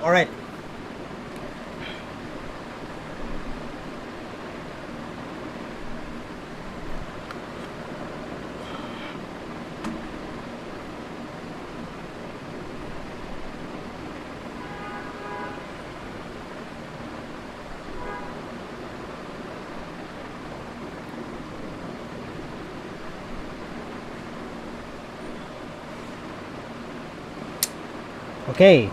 All right. Okay.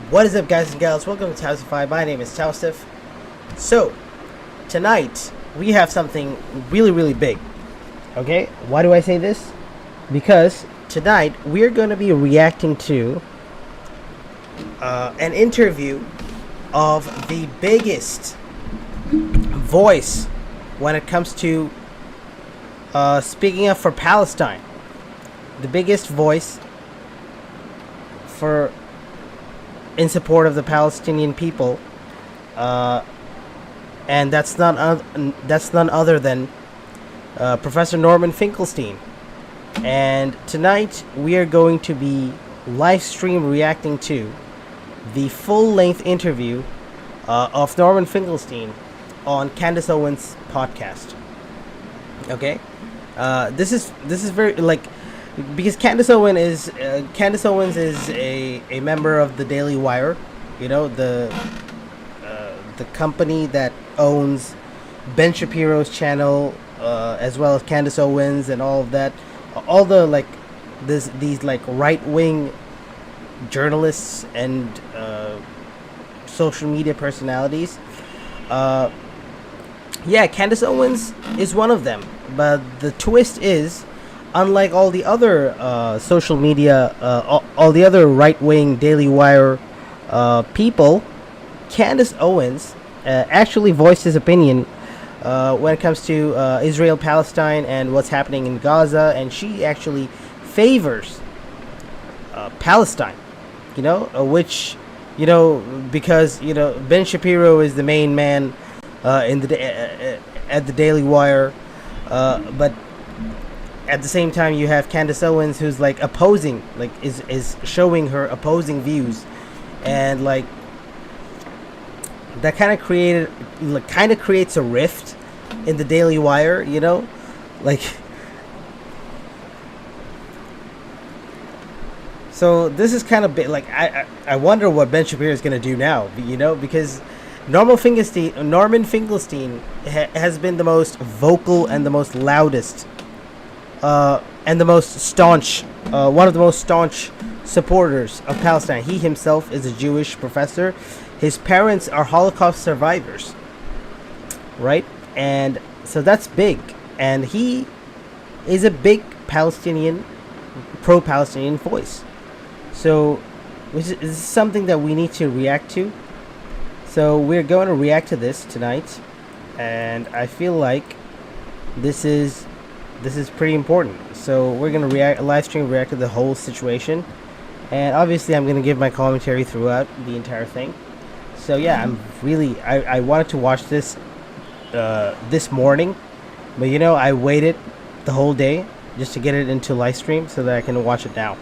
What is up, guys and gals? Welcome to Tausify. My name is Tausif. So, tonight we have something really, really big. Okay? Why do I say this? Because tonight we're going to be reacting to an interview of the biggest voice when it comes to speaking up for Palestine. The biggest voice in support of the Palestinian people, and that's none other than Professor Norman Finkelstein. And tonight we are going to be live stream reacting to the full-length interview of Norman Finkelstein on Candace Owens' podcast. Okay, this is very because Candace Owens is a member of the Daily Wire, you know, the company that owns Ben Shapiro's channel, as well as Candace Owens and all of that, all the these right wing journalists and social media personalities. Yeah, Candace Owens is one of them, but the twist is, unlike all the other social media, all the other right-wing Daily Wire people, Candace Owens actually voiced his opinion when it comes to Israel-Palestine and what's happening in Gaza, and she actually favors Palestine, which, because, Ben Shapiro is the main man at the Daily Wire, but at the same time, you have Candace Owens, who's opposing, is showing her opposing views, and that kind of creates a rift in the Daily Wire, So this is kind of big. I wonder what Ben Shapiro is gonna do now, because Norman Finkelstein has been the most vocal and the most loudest. And the most staunch, one of the most staunch supporters of Palestine. He himself is a Jewish professor. His parents are Holocaust survivors, right? And so that's big. And he is a big pro-Palestinian voice. So this is something that we need to react to. So we're going to react to this tonight. And I feel like this is pretty important. So we're going to live stream react to the whole situation, and obviously I'm going to give my commentary throughout the entire thing. So yeah, I wanted to watch this this morning, but I waited the whole day just to get it into live stream so that I can watch it now.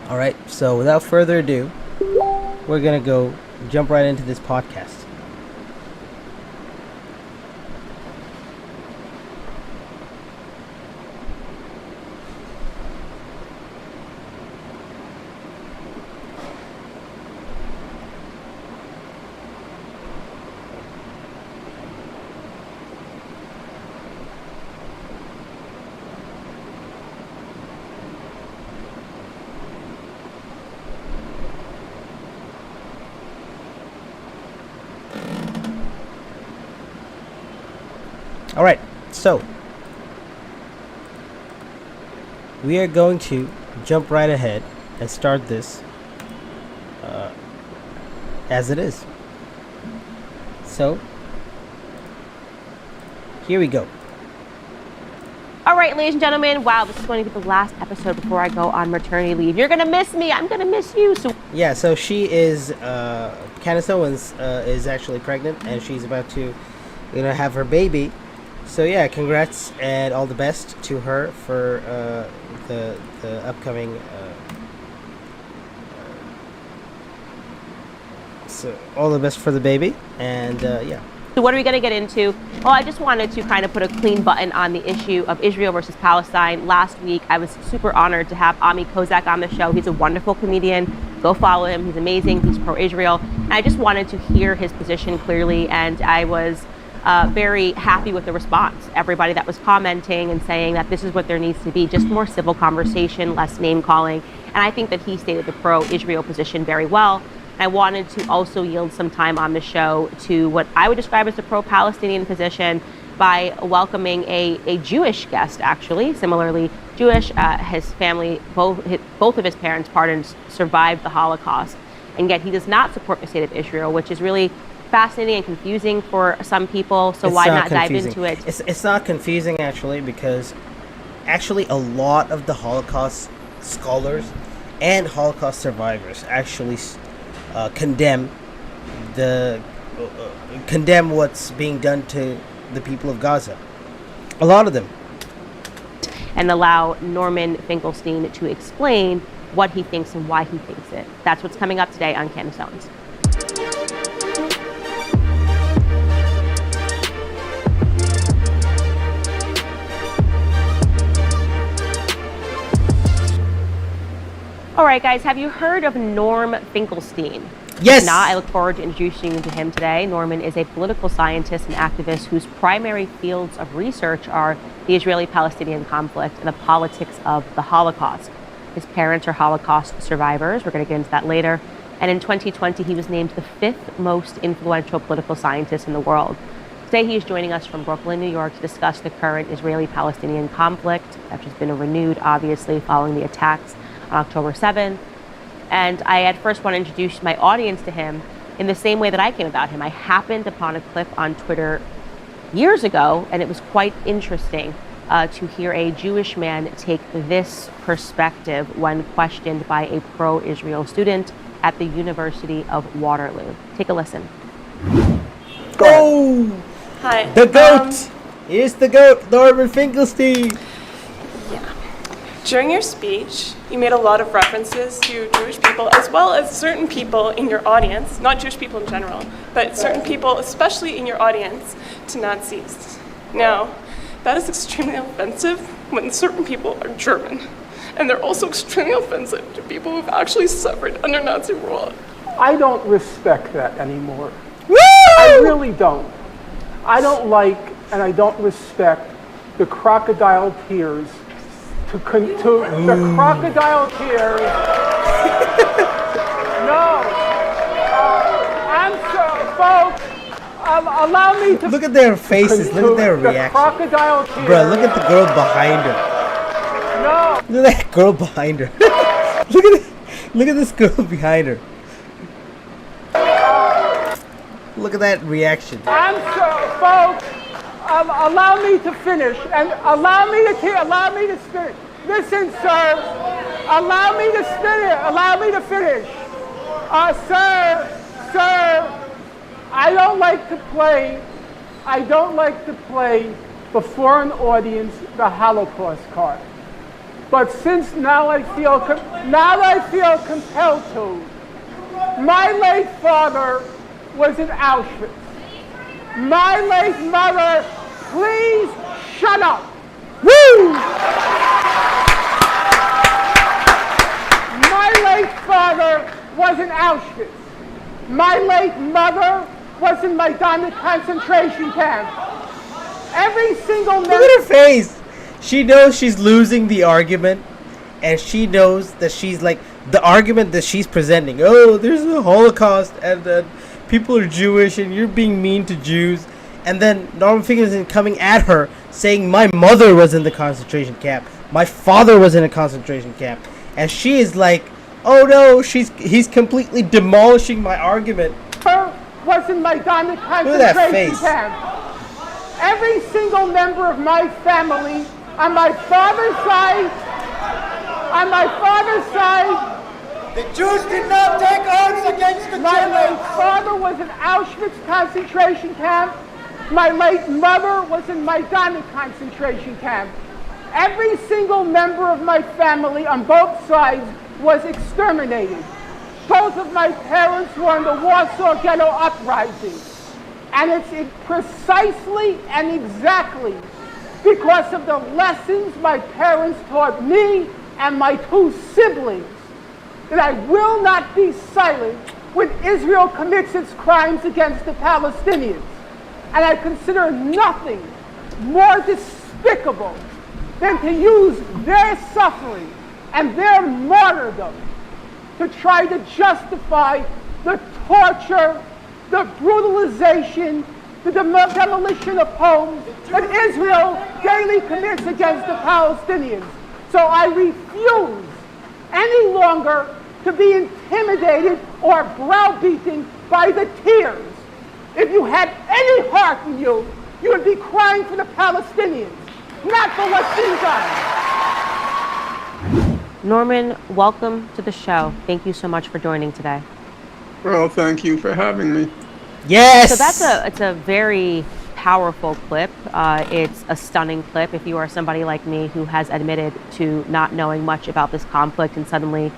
Alright, so without further ado, we're going to jump right into this podcast. Alright, so we are going to jump right ahead and start this as it is. So here we go. All right, ladies and gentlemen, wow, this is going to be the last episode before I go on maternity leave. You're going to miss me. I'm going to miss you. So she is, Candace Owens is actually pregnant, and she's about to, have her baby. So yeah, congrats and all the best to her for the upcoming So all the best for the baby, and yeah. So what are we going to get into? Well, I just wanted to kind of put a clean button on the issue of Israel versus Palestine. Last week, I was super honored to have Ami Kozak on the show. He's a wonderful comedian. Go follow him. He's amazing. He's pro-Israel. And I just wanted to hear his position clearly, and I was very happy with the response. Everybody that was commenting and saying that this is what there needs to be, just more civil conversation, less name-calling. And I think that he stated the pro-Israel position very well. I wanted to also yield some time on the show to what I would describe as the pro-Palestinian position by welcoming a Jewish guest, actually, similarly Jewish. His family, both of his parents, survived the Holocaust, and yet he does not support the state of Israel, which is really fascinating and confusing for some people. So why not dive into it? It's not confusing, actually, because actually a lot of the Holocaust scholars and Holocaust survivors actually condemn what's being done to the people of Gaza. A lot of them. And allow Norman Finkelstein to explain what he thinks and why he thinks it. That's what's coming up today on Candace Owens. All right, guys, have you heard of Norm Finkelstein? Yes. If not, I look forward to introducing you to him today. Norman is a political scientist and activist whose primary fields of research are the Israeli-Palestinian conflict and the politics of the Holocaust. His parents are Holocaust survivors. We're going to get into that later. And in 2020, he was named the 5th most influential political scientist in the world. Today, he is joining us from Brooklyn, New York, to discuss the current Israeli-Palestinian conflict, which has been renewed, obviously, following the attacks on October 7th. And I at first want to introduce my audience to him in the same way that I came about him. I happened upon a clip on Twitter years ago, and it was quite interesting to hear a Jewish man take this perspective when questioned by a pro-Israel student at the University of Waterloo. Take a listen. Go! Hi. The GOAT! Here's the GOAT, Norman Finkelstein! Yeah. During your speech, you made a lot of references to Jewish people as well as certain people in your audience, not Jewish people in general, but certain people, especially in your audience, to Nazis. Now, that is extremely offensive when certain people are German. And they're also extremely offensive to people who've actually suffered under Nazi rule. I don't respect that anymore. Woo! I really don't. I don't like and I don't respect the crocodile tears the crocodile tears. No. I'm so, folks, allow me to... Look at their faces, look at their reaction. Crocodile tears. Bro, look at the girl behind her. No. Look at that girl behind her. Look at this girl behind her. Look at that reaction. I'm so, folks, allow me to finish and allow me to finish. Listen, sir, allow me to finish. Sir, I don't like to play before an audience the Holocaust card. But since now I feel compelled to. My late father was in Auschwitz. My late mother, please shut up. Woo! My late father was in Auschwitz. My late mother was in Majdanek concentration camp. Every single member... Look at her face. She knows she's losing the argument, and she knows that she's like, the argument that she's presenting, oh, there's a Holocaust, and people are Jewish, and you're being mean to Jews. And then Norman Finkelstein coming at her, saying, my mother was in the concentration camp. My father was in a concentration camp. And she is like, oh no, he's completely demolishing my argument. Was in Majdanek concentration camp. Every single member of my family, on my father's side, the Jews did not take arms against the Germans. My late father was in Auschwitz concentration camp. My late mother was in Majdanek concentration camp. Every single member of my family on both sides was exterminated. both of my parents were in the Warsaw Ghetto Uprising. And it's precisely and exactly because of the lessons my parents taught me and my two siblings that I will not be silent when Israel commits its crimes against the Palestinians. And I consider nothing more despicable than to use their suffering and their martyrdom to try to justify the torture, the brutalization, the demolition of homes that Israel daily commits against the Palestinians. So I refuse any longer to be intimidated or browbeaten by the tears. If you had any heart in you, you would be crying for the Palestinians, not for what's being done. Norman, welcome to the show. Thank you so much for joining today. Well, thank you for having me. Yes. So it's a very powerful clip. It's a stunning clip. If you are somebody like me who has admitted to not knowing much about this conflict and suddenly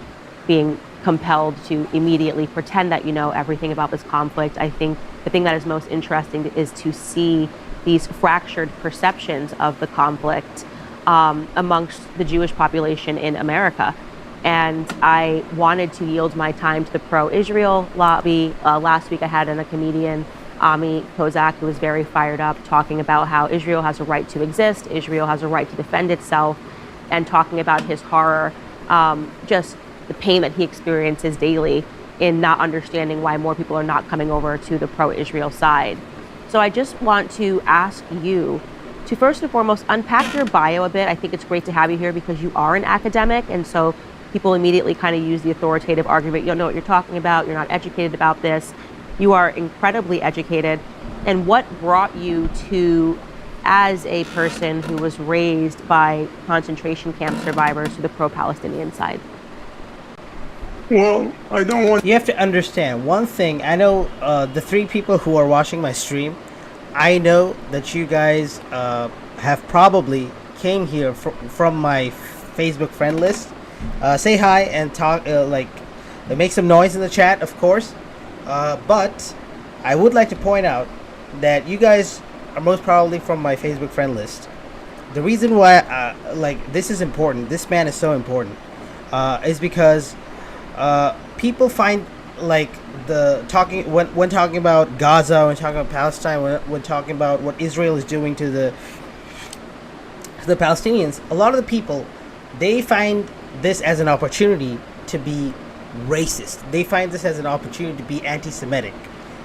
being compelled to immediately pretend that you know everything about this conflict, I think the thing that is most interesting is to see these fractured perceptions of the conflict amongst the Jewish population in America. And I wanted to yield my time to the pro-Israel lobby. Last week I had a comedian, Ami Kozak, who was very fired up, talking about how Israel has a right to exist, Israel has a right to defend itself, and talking about his horror, just the pain that he experiences daily in not understanding why more people are not coming over to the pro-Israel side. So I just want to ask you to first and foremost unpack your bio a bit. I think it's great to have you here because you are an academic, and so people immediately kind of use the authoritative argument. You don't know what you're talking about. You're not educated about this. You are incredibly educated. And what brought you to, as a person who was raised by concentration camp survivors, to the pro-Palestinian side? Well, I don't want... You have to understand one thing. I know the three people who are watching my stream, I know that you guys have probably came here from my Facebook friend list. Say hi and talk, make some noise in the chat, of course. But I would like to point out that you guys are most probably from my Facebook friend list. The reason why, this is important, this man is so important, is because people find, when talking about Gaza, when talking about Palestine, when talking about what Israel is doing to the Palestinians, a lot of the people, they find this as an opportunity to be racist. They find this as an opportunity to be anti-Semitic,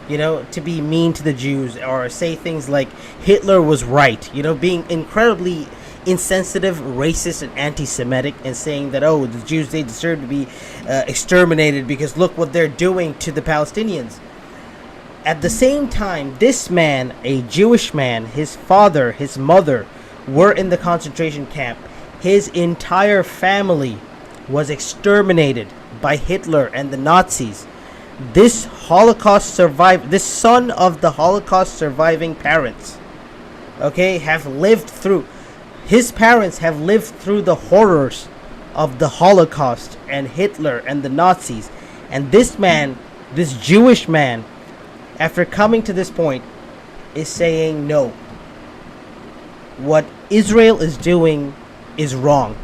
to be mean to the Jews, or say things like Hitler was right, being incredibly insensitive, racist, and anti-Semitic, and saying that, oh, the Jews, they deserve to be exterminated because look what they're doing to the Palestinians. At the same time, this man, a Jewish man, his father, his mother were in the concentration camp. His entire family was exterminated by Hitler and the Nazis. This son of the Holocaust surviving parents, his parents have lived through the horrors of the Holocaust and Hitler and the Nazis. And this man, this Jewish man, after coming to this point, is saying no. What Israel is doing is wrong.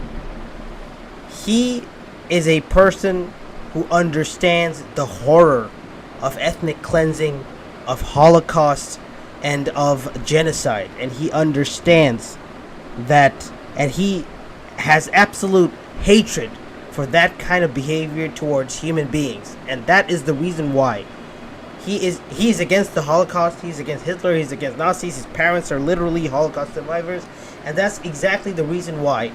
He is a person who understands the horror of ethnic cleansing, of Holocaust, and of genocide. And he understands that, and he has absolute hatred for that kind of behavior towards human beings. And that is the reason why he's against the Holocaust, he's against Hitler, he's against Nazis. His parents are literally Holocaust survivors. And that's exactly the reason why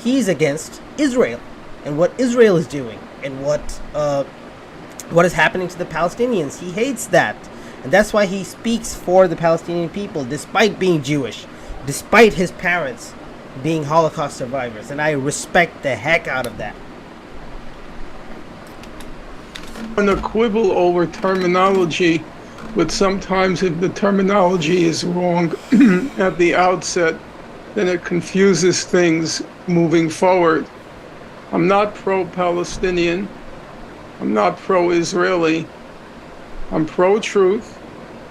he's against Israel and what Israel is doing and what is happening to the Palestinians. He hates that. And that's why he speaks for the Palestinian people, despite being Jewish, despite his parents being Holocaust survivors. And I respect the heck out of that. I'm going to quibble over terminology, but sometimes if the terminology is wrong at the outset, then it confuses things moving forward. I'm not pro-Palestinian. I'm not pro-Israeli. I'm pro-truth,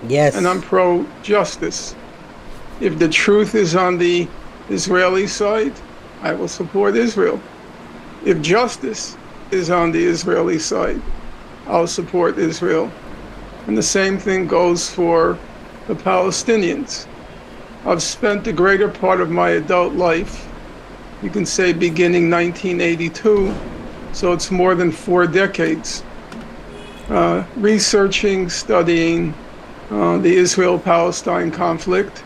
Yes. and I'm pro-justice. If the truth is on the Israeli side, I will support Israel. If justice is on the Israeli side, I'll support Israel. And the same thing goes for the Palestinians. I've spent the greater part of my adult life, you can say beginning 1982, so it's more than 4 decades, researching, studying the Israel-Palestine conflict.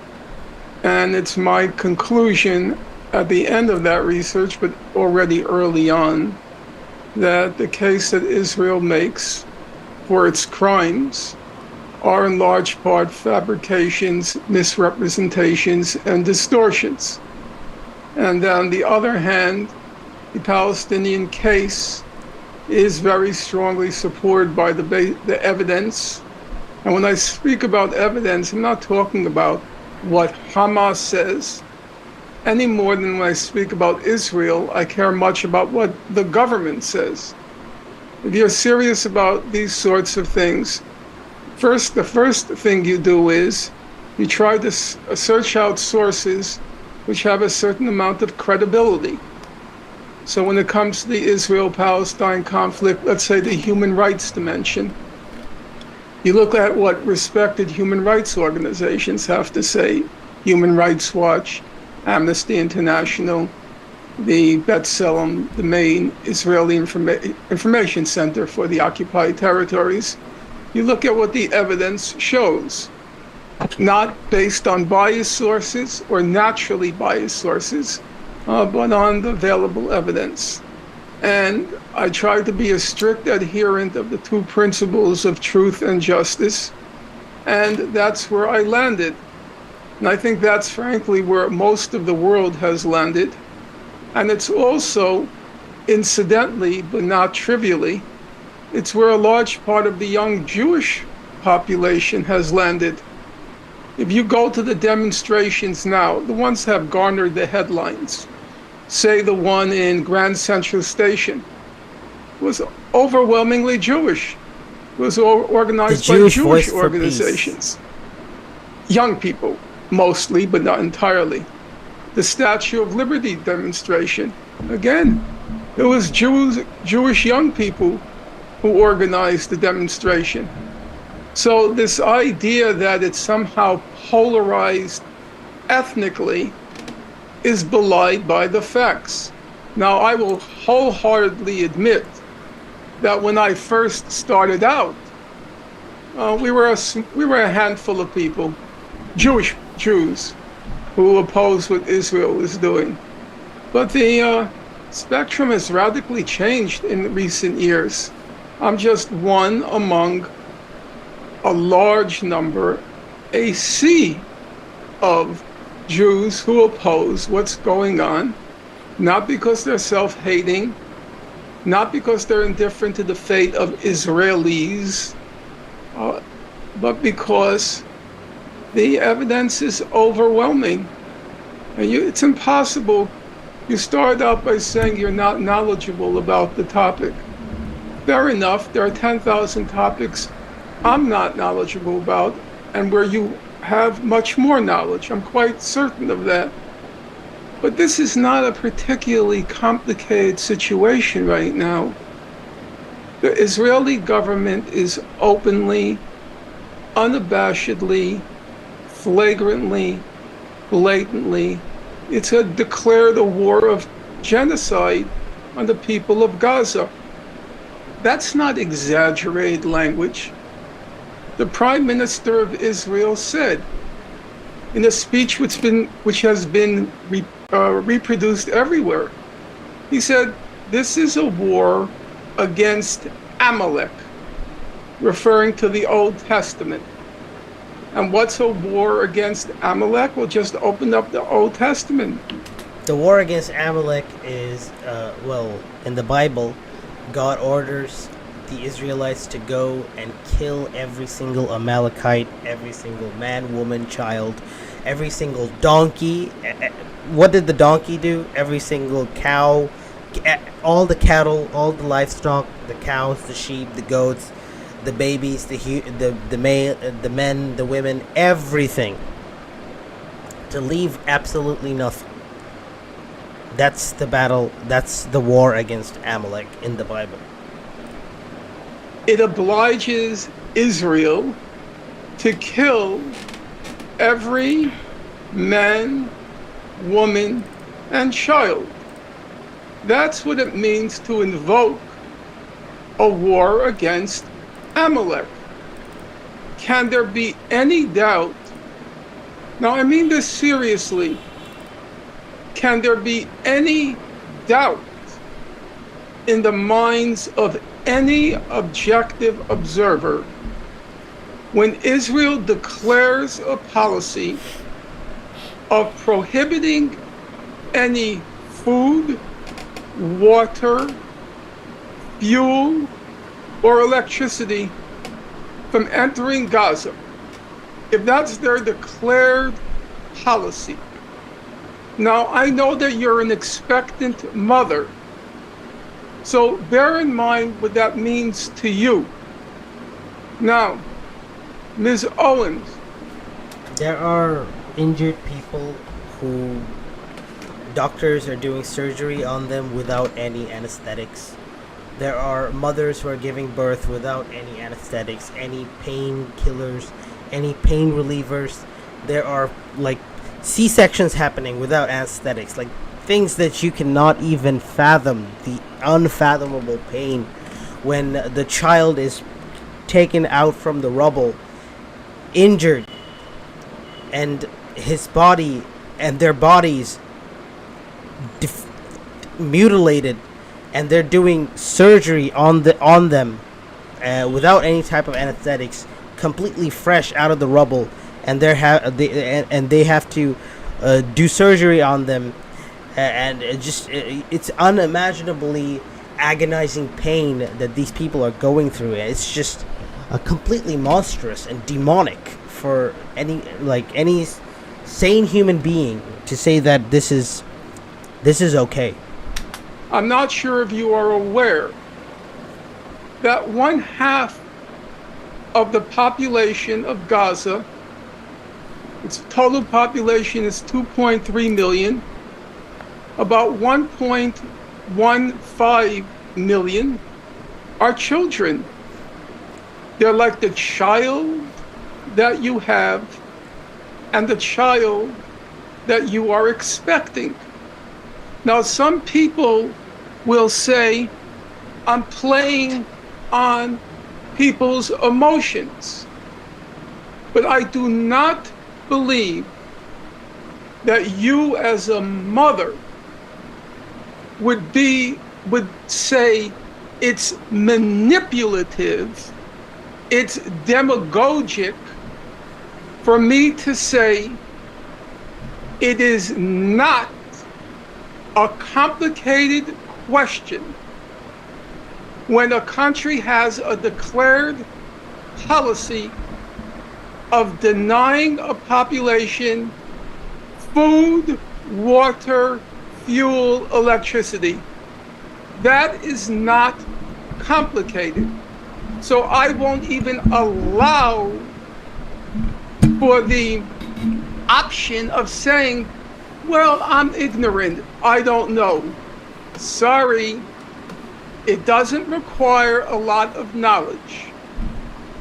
And it's my conclusion at the end of that research, but already early on, that the case that Israel makes for its crimes are in large part fabrications, misrepresentations, and distortions. And on the other hand, the Palestinian case is very strongly supported by the evidence. And when I speak about evidence, I'm not talking about what Hamas says any more than when I speak about Israel. I care much about what the government says. If you're serious about these sorts of things, the first thing you do is you try to search out sources which have a certain amount of credibility. So when it comes to the Israel-Palestine conflict, let's say the human rights dimension, you look at what respected human rights organizations have to say: Human Rights Watch, Amnesty International, the B'Tselem, the main Israeli information center for the occupied territories. You look at what the evidence shows, not based on biased sources or naturally biased sources, but on the available evidence. And I try to be a strict adherent of the 2 principles of truth and justice, and that's where I landed. And I think that's frankly where most of the world has landed. And it's also, incidentally, but not trivially, it's where a large part of the young Jewish population has landed. If you go to the demonstrations now, the ones that have garnered the headlines, say the one in Grand Central Station, was overwhelmingly Jewish. It was organized by Jewish organizations. Young people, mostly, but not entirely. The Statue of Liberty demonstration, again, it was Jewish young people who organized the demonstration. So this idea that it's somehow polarized ethnically is belied by the facts. Now, I will wholeheartedly admit that when I first started out, we were a handful of people, Jews, who opposed what Israel was doing. But the spectrum has radically changed in recent years. I'm just one among a large number, a sea of Jews who oppose what's going on, not because they're self-hating, not because they're indifferent to the fate of Israelis, but because the evidence is overwhelming. And it's impossible. You start out by saying you're not knowledgeable about the topic. Fair enough, there are 10,000 topics I'm not knowledgeable about, and where you have much more knowledge. I'm quite certain of that. But this is not a particularly complicated situation right now. The Israeli government is openly, unabashedly, flagrantly, blatantly, it's declared a war of genocide on the people of Gaza. That's not exaggerated language. The Prime Minister of Israel said in a speech which has been reproduced everywhere, he said, this is a war against Amalek, referring to the Old Testament. And what's a war against Amalek? Well, just open up the Old Testament. The war against Amalek is, in the Bible, God orders the Israelites to go and kill every single Amalekite, every single man, woman, child, every single donkey. What did the donkey do? Every single cow, all the cattle, all the livestock, the cows, the sheep, the goats, the babies, the men, the women, everything, to leave absolutely nothing. That's the battle. That's the war against Amalek in the Bible. It obliges Israel to kill every man, woman, and child. That's what it means to invoke a war against Amalek. Can there be any doubt? Now, I mean this seriously. Can there be any doubt in the minds of any objective observer when Israel declares a policy of prohibiting any food, water, fuel, or electricity from entering Gaza? If that's their declared policy. Now, I know that you're an expectant mother, so bear in mind what that means to you. Now, Ms. Owens. There are injured people who doctors are doing surgery on them without any anesthetics. There are mothers who are giving birth without any anesthetics, any painkillers, any pain relievers. There are like C-sections happening without anesthetics, like things that you cannot even fathom, the unfathomable pain when the child is taken out from the rubble, injured, and his body and their bodies mutilated, and they're doing surgery on them without any type of anesthetics, completely fresh out of the rubble, and they have to do surgery on them, and it's unimaginably agonizing pain that these people are going through. It's just completely monstrous and demonic for any sane human being to say that this is okay. I'm not sure if you are aware that 1/2 of the population of Gaza, its total population is 2.3 million, about 1.15 million are children. They're like the child that you have and the child that you are expecting. Now, some people will say, I'm playing on people's emotions. But I do not believe that you as a mother would say it's manipulative, it's demagogic for me to say it is not a complicated question when a country has a declared policy of denying a population food, water, fuel, electricity. That is not complicated. So I won't even allow for the option of saying, well, I'm ignorant, I don't know. Sorry, it doesn't require a lot of knowledge.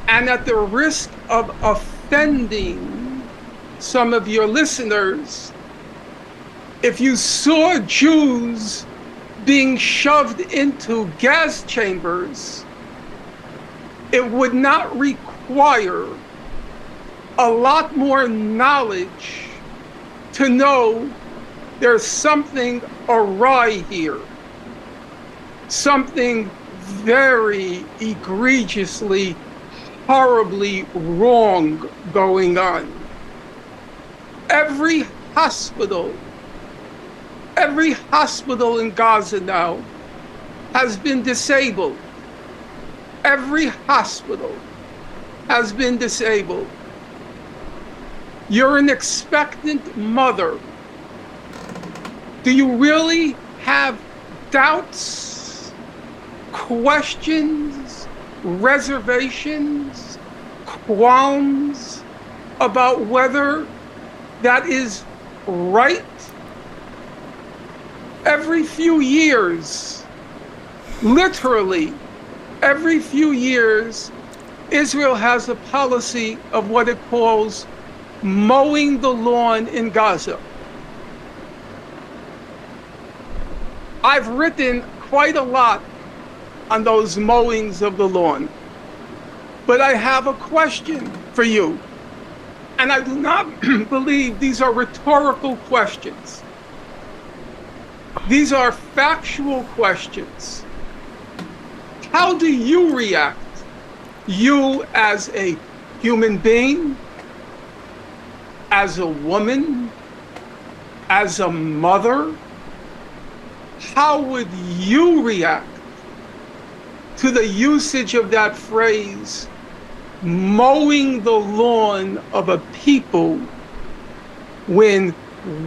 And at the risk of offending some of your listeners, if you saw Jews being shoved into gas chambers, it would not require a lot more knowledge to know there's something awry here, something very egregiously, horribly wrong going on. Every hospital in Gaza now has been disabled. Every hospital has been disabled. You're an expectant mother. Do you really have doubts, questions, reservations, qualms about whether that is right? Every few years, literally every few years, Israel has a policy of what it calls mowing the lawn in Gaza. I've written quite a lot on those mowings of the lawn, but I have a question for you. And I do not believe these are rhetorical questions. These are factual questions. How do you react? You as a human being, as a woman, as a mother, how would you react to the usage of that phrase, mowing the lawn of a people, when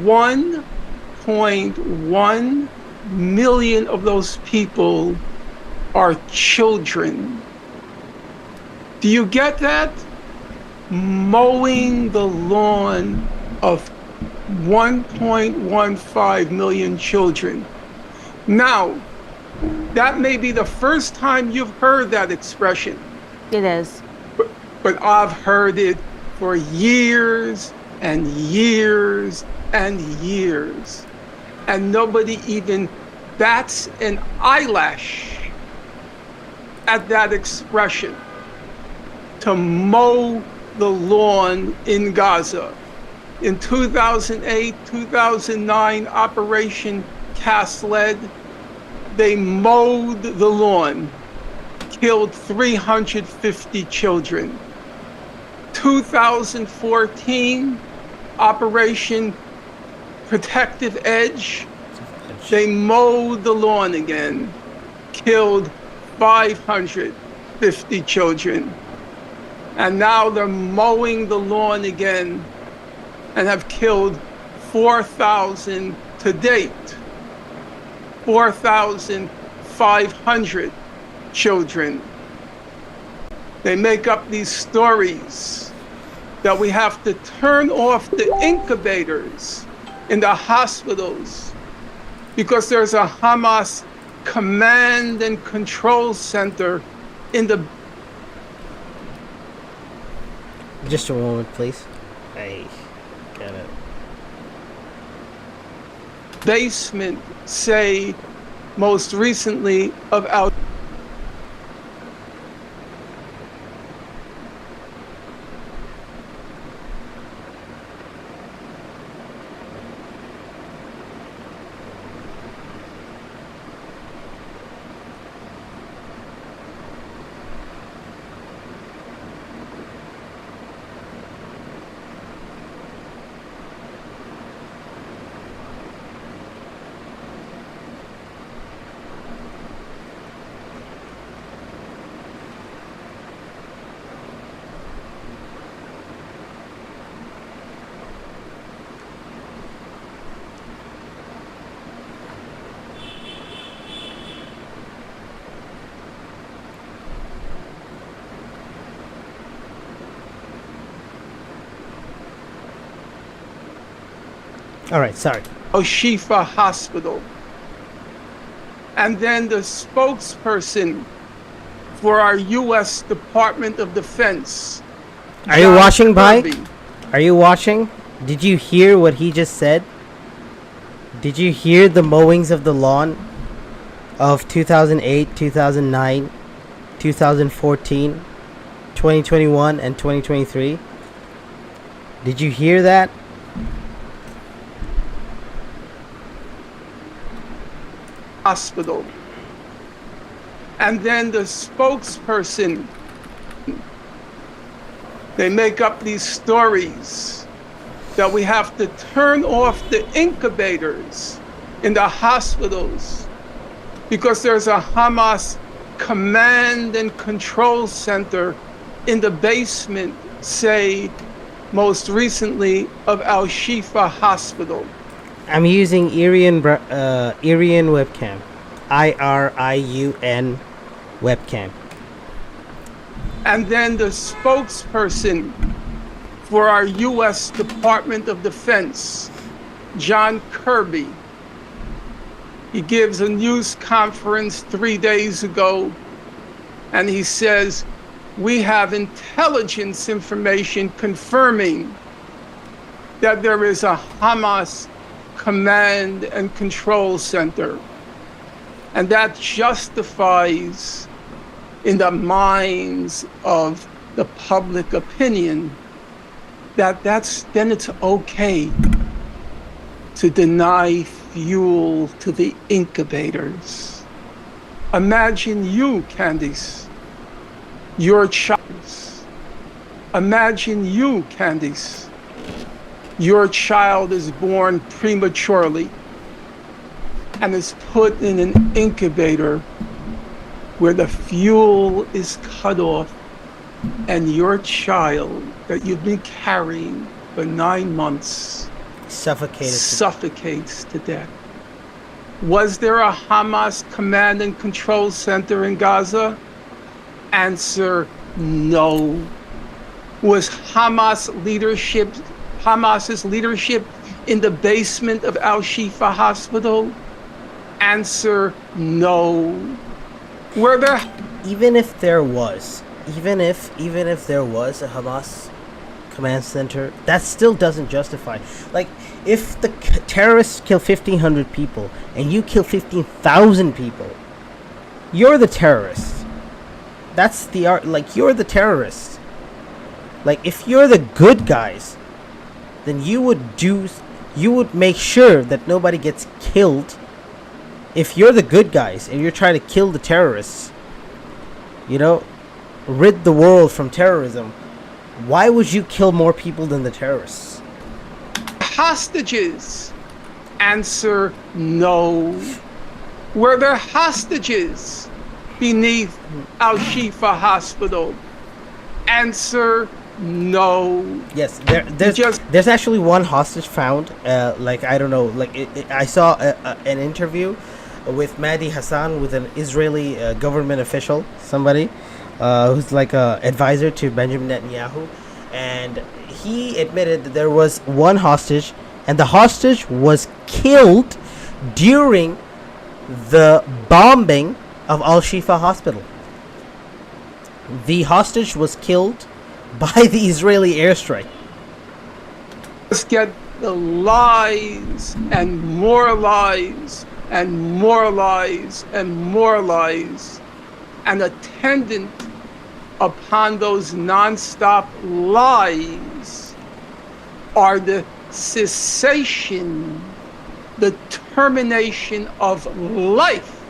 1.1 million of those people are children? Do you get that? Mowing the lawn of 1.15 million children. Now, that may be the first time you've heard that expression. It is. But I've heard it for years and years and years. And nobody even bats an eyelash at that expression, to mow the lawn in Gaza. In 2008, 2009, Operation Cast Lead, they mowed the lawn, killed 350 children. 2014, Operation Protective Edge, they mowed the lawn again, killed 550 children. And now they're mowing the lawn again and have killed 4,000 to date, 4,500 children. They make up these stories that we have to turn off the incubators in the hospitals because there's a Hamas command and control center in the... Just a moment, please. I got it. Basement, say, most recently of our... All right, sorry. Shifa Hospital. And then the spokesperson for our U.S. Department of Defense. Are you watching, Bai? Are you watching? Did you hear what he just said? Did you hear the mowings of the lawn of 2008, 2009, 2014, 2021, and 2023? Did you hear that? Hospital. And then the spokesperson, they make up these stories that we have to turn off the incubators in the hospitals because there's a Hamas command and control center in the basement, say, most recently of Al Shifa Hospital. I'm using Irian webcam. IRIUN webcam. And then the spokesperson for our U.S. Department of Defense, John Kirby, he gives a news conference 3 days ago, and he says, we have intelligence information confirming that there is a Hamas command and control center. And that justifies, in the minds of the public opinion, then it's okay to deny fuel to the incubators. Imagine you, Candice, your child. Imagine you, Candice, your child is born prematurely and is put in an incubator where the fuel is cut off, and your child that you've been carrying for 9 months suffocates to death. Was there a Hamas command and control center in Gaza? Answer, no. Was Hamas's leadership in the basement of Al-Shifa Hospital? Answer, no. Were there... Even if there was a Hamas command center, that still doesn't justify. Like, if the terrorists kill 1,500 people and you kill 15,000 people, you're the terrorist. That's the art. Like, you're the terrorist. Like, if you're the good guys, then you would make sure that nobody gets killed. If you're the good guys and you're trying to kill the terrorists, rid the world from terrorism, why would you kill more people than the terrorists? Hostages? Answer, no. Were there hostages beneath Al-Shifa Hospital? Answer, no. Yes, there's actually one hostage found. I don't know. I saw an interview with Mahdi Hassan, with an Israeli government official, somebody who's like a advisor to Benjamin Netanyahu, and he admitted that there was one hostage, and the hostage was killed during the bombing of Al-Shifa Hospital. The hostage was killed by the Israeli airstrike. Let's get the lies and more lies and more lies and more lies, and attendant upon those non-stop lies are the cessation, the termination of life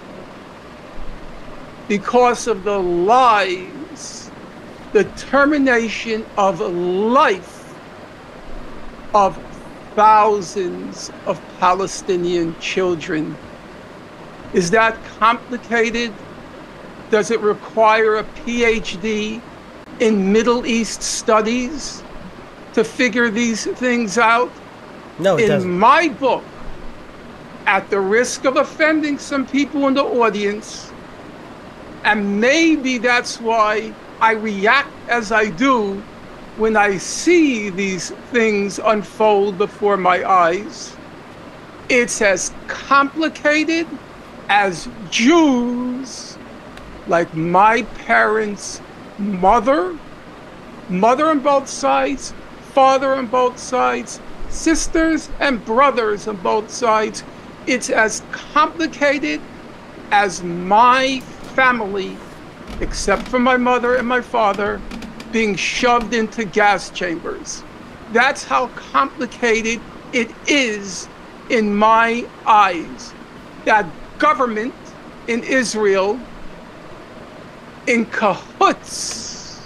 because of the lies, the termination of life of thousands of Palestinian children. Is that complicated? Does it require a PhD in Middle East studies to figure these things out? No, it doesn't. In my book, at the risk of offending some people in the audience, and maybe that's why I react as I do when I see these things unfold before my eyes, it's as complicated as Jews, like my parents' mother on both sides, father on both sides, sisters and brothers on both sides. It's as complicated as my family, except for my mother and my father, being shoved into gas chambers. That's how complicated it is in my eyes. That government in Israel, in cahoots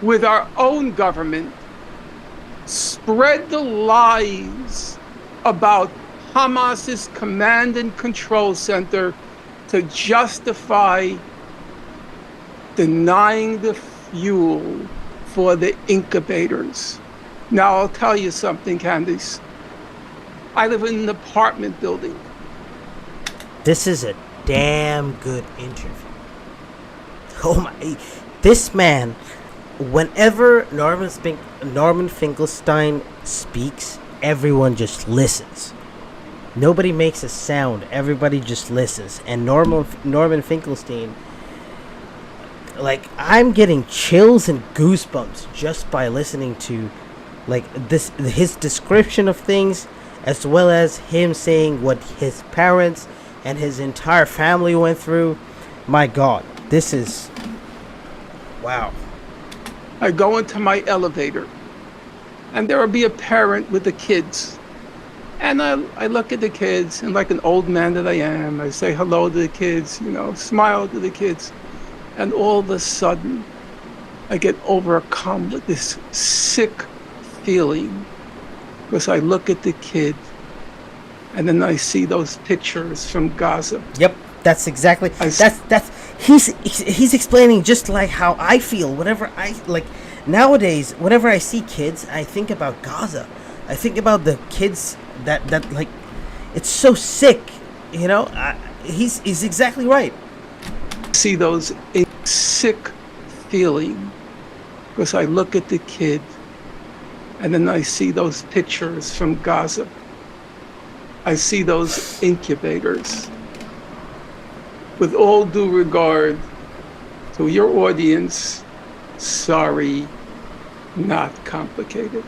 with our own government, spread the lies about Hamas's command and control center to justify denying the fuel for the incubators. Now, I'll tell you something, Candice. I live in an apartment building. This is it. damn good interview. Oh my, this man, whenever Norman Finkelstein speaks, everyone just listens. Nobody makes a sound. Everybody just listens. And Norman Finkelstein, like, I'm getting chills and goosebumps just by listening to, like, his description of things, as well as him saying what his parents and his entire family went through. My God, this is, wow. I go into my elevator, and there will be a parent with the kids. And I look at the kids, and like an old man that I am, I say hello to the kids, smile to the kids. And all of a sudden, I get overcome with this sick feeling, because I look at the kid, and then I see those pictures from Gaza. Yep, that's exactly. He's explaining just like how I feel. Whenever nowadays, whenever I see kids, I think about Gaza. I think about the kids that like, it's so sick. He's exactly right. See those sick feeling, because I look at the kid, and then I see those pictures from Gaza. I see those incubators. With all due regard to your audience, sorry, not complicated.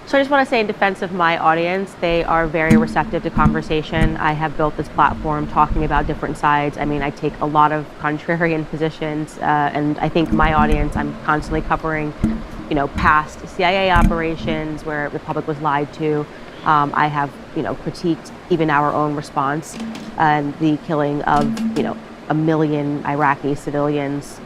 So I just want to say, in defense of my audience, they are very receptive to conversation. I have built this platform talking about different sides. I mean, I take a lot of contrarian positions, and I think my audience, I'm constantly covering, past CIA operations where the public was lied to. I have, critiqued even our own response and the killing of, 1 million Iraqi civilians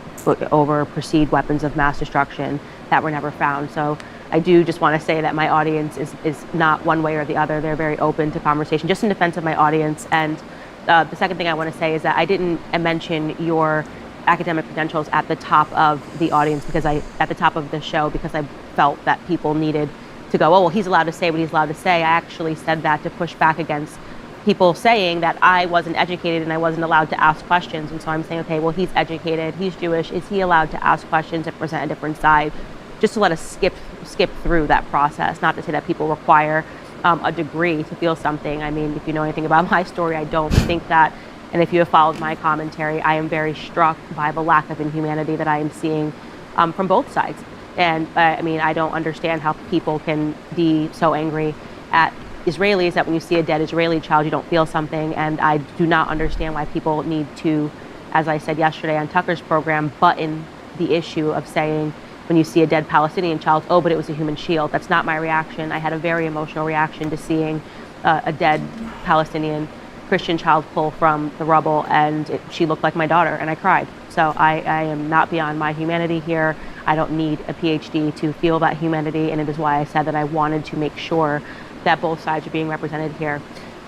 over perceived weapons of mass destruction that were never found. So I do just want to say that my audience is not one way or the other. They're very open to conversation, just in defense of my audience. And the second thing I want to say is that I didn't mention your academic credentials at the top of the audience at the top of the show, because I felt that people needed to go, oh, well, he's allowed to say what he's allowed to say. I actually said that to push back against people saying that I wasn't educated and I wasn't allowed to ask questions. And so I'm saying, okay, well, he's educated, he's Jewish. Is he allowed to ask questions and present a different side? Just to let us skip through that process. Not to say that people require a degree to feel something. I mean, if you know anything about my story, I don't think that. And if you have followed my commentary, I am very struck by the lack of inhumanity that I am seeing from both sides. And I mean, I don't understand how people can be so angry at Israelis that when you see a dead Israeli child, you don't feel something. And I do not understand why people need to, as I said yesterday on Tucker's program, button the issue of saying, when you see a dead Palestinian child, oh, but it was a human shield. That's not my reaction. I had a very emotional reaction to seeing a dead Palestinian Christian child pull from the rubble, and she looked like my daughter, and I cried. So I am not beyond my humanity here. I don't need a PhD to feel that humanity, and it is why I said that I wanted to make sure that both sides are being represented here.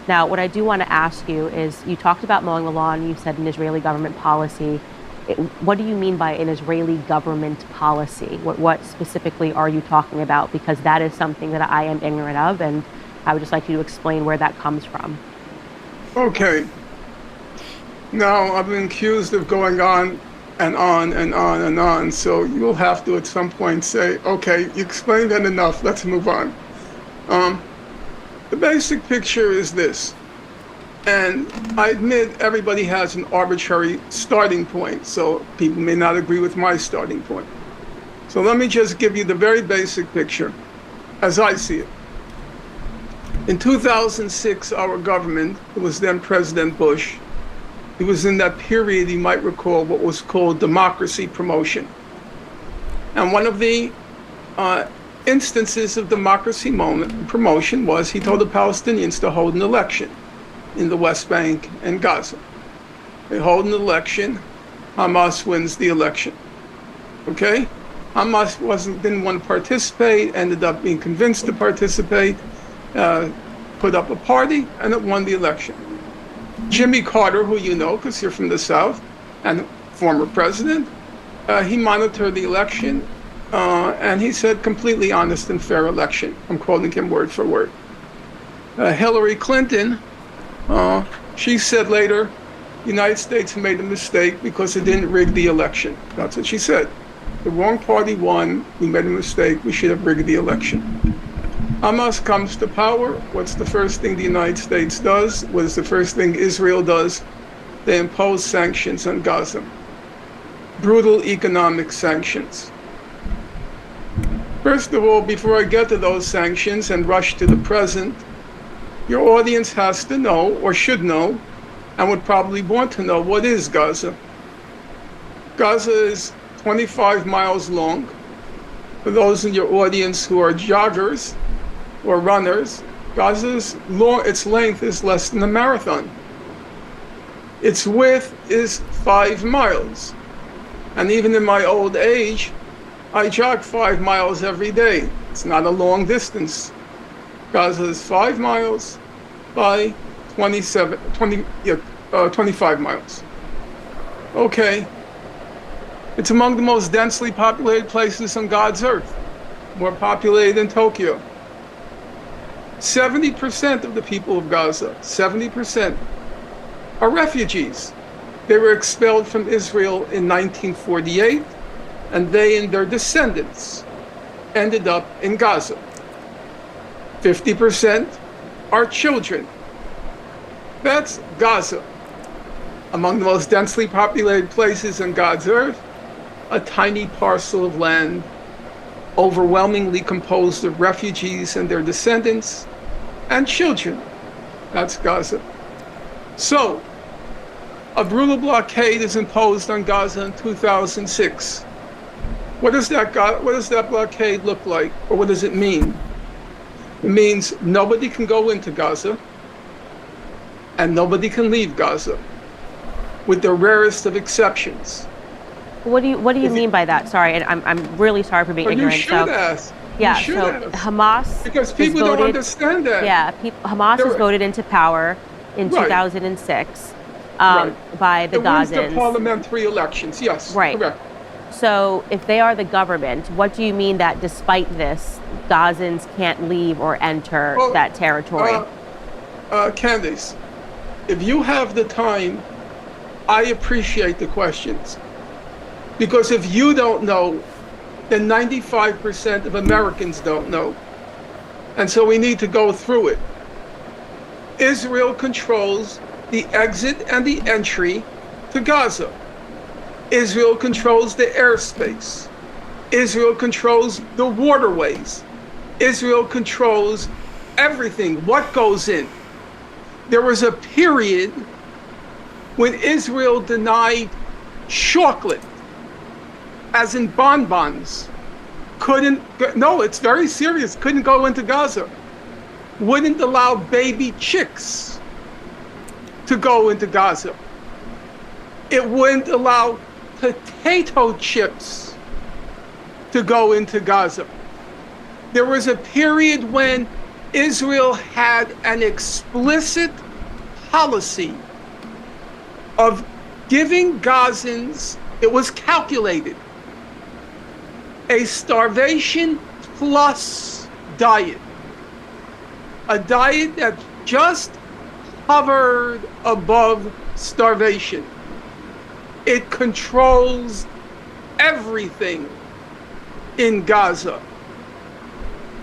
Now, what I do want to ask you is, you talked about mowing the lawn, you said an Israeli government policy. What do you mean by an Israeli government policy? What specifically are you talking about? Because that is something that I am ignorant of, and I would just like you to explain where that comes from. Okay. Now, I've been accused of going on and on and on and on, so you'll have to at some point say, okay, you explained that enough, let's move on. The basic picture is this, and I admit everybody has an arbitrary starting point, so people may not agree with my starting point. So let me just give you the very basic picture as I see it. In 2006, our government, it was then President Bush, it was in that period, you might recall, what was called democracy promotion. And one of the instances of democracy promotion was he told the Palestinians to hold an election in the West Bank and Gaza. They hold an election, Hamas wins the election. Okay? Hamas didn't want to participate, ended up being convinced to participate, put up a party, and it won the election. Jimmy Carter, who you know because you're from the South, and former president, he monitored the election, and he said completely honest and fair election. I'm quoting him word for word. Hillary Clinton, she said later, the United States made a mistake because it didn't rig the election. That's what she said. The wrong party won. We made a mistake. We should have rigged the election. Hamas comes to power. What's the first thing the United States does? What is the first thing Israel does? They impose sanctions on Gaza. Brutal economic sanctions. First of all, before I get to those sanctions and rush to the present, your audience has to know, or should know, and would probably want to know, what is Gaza? Gaza is 25 miles long. For those in your audience who are joggers or runners, Gaza's its length is less than a marathon. Its width is 5 miles. And even in my old age, I jog 5 miles every day. It's not a long distance. Gaza is 5 miles by 25 miles. Okay. It's among the most densely populated places on God's earth, more populated than Tokyo. 70% of the people of Gaza, 70%, are refugees. They were expelled from Israel in 1948, and they and their descendants ended up in Gaza. 50% are children. That's Gaza. Among the most densely populated places on God's earth, a tiny parcel of land overwhelmingly composed of refugees and their descendants and children. That's Gaza. So, a brutal blockade is imposed on Gaza in 2006. What does that blockade look like, or what does it mean? It means nobody can go into Gaza and nobody can leave Gaza, with the rarest of exceptions. What do you mean by that? Sorry, and I'm really sorry for being ignorant. You should ask. Yeah, you should so ask. Hamas because people don't understand that. Yeah, Hamas was voted into power in 2006 by the Gazans. The parliamentary elections, yes. Right. Correct. So if they are the government, what do you mean that despite this, Gazans can't leave or enter that territory? Candace, if you have the time, I appreciate the questions. Because if you don't know, then 95% of Americans don't know. And so we need to go through it. Israel controls the exit and the entry to Gaza. Israel controls the airspace. Israel controls the waterways. Israel controls everything, what goes in. There was a period when Israel denied chocolate, as in bonbons. It's very serious, couldn't go into Gaza. Wouldn't allow baby chicks to go into Gaza. It wouldn't allow potato chips to go into Gaza. There was a period when Israel had an explicit policy of giving Gazans, it was calculated, a starvation plus diet. A diet that just hovered above starvation. It controls everything in Gaza.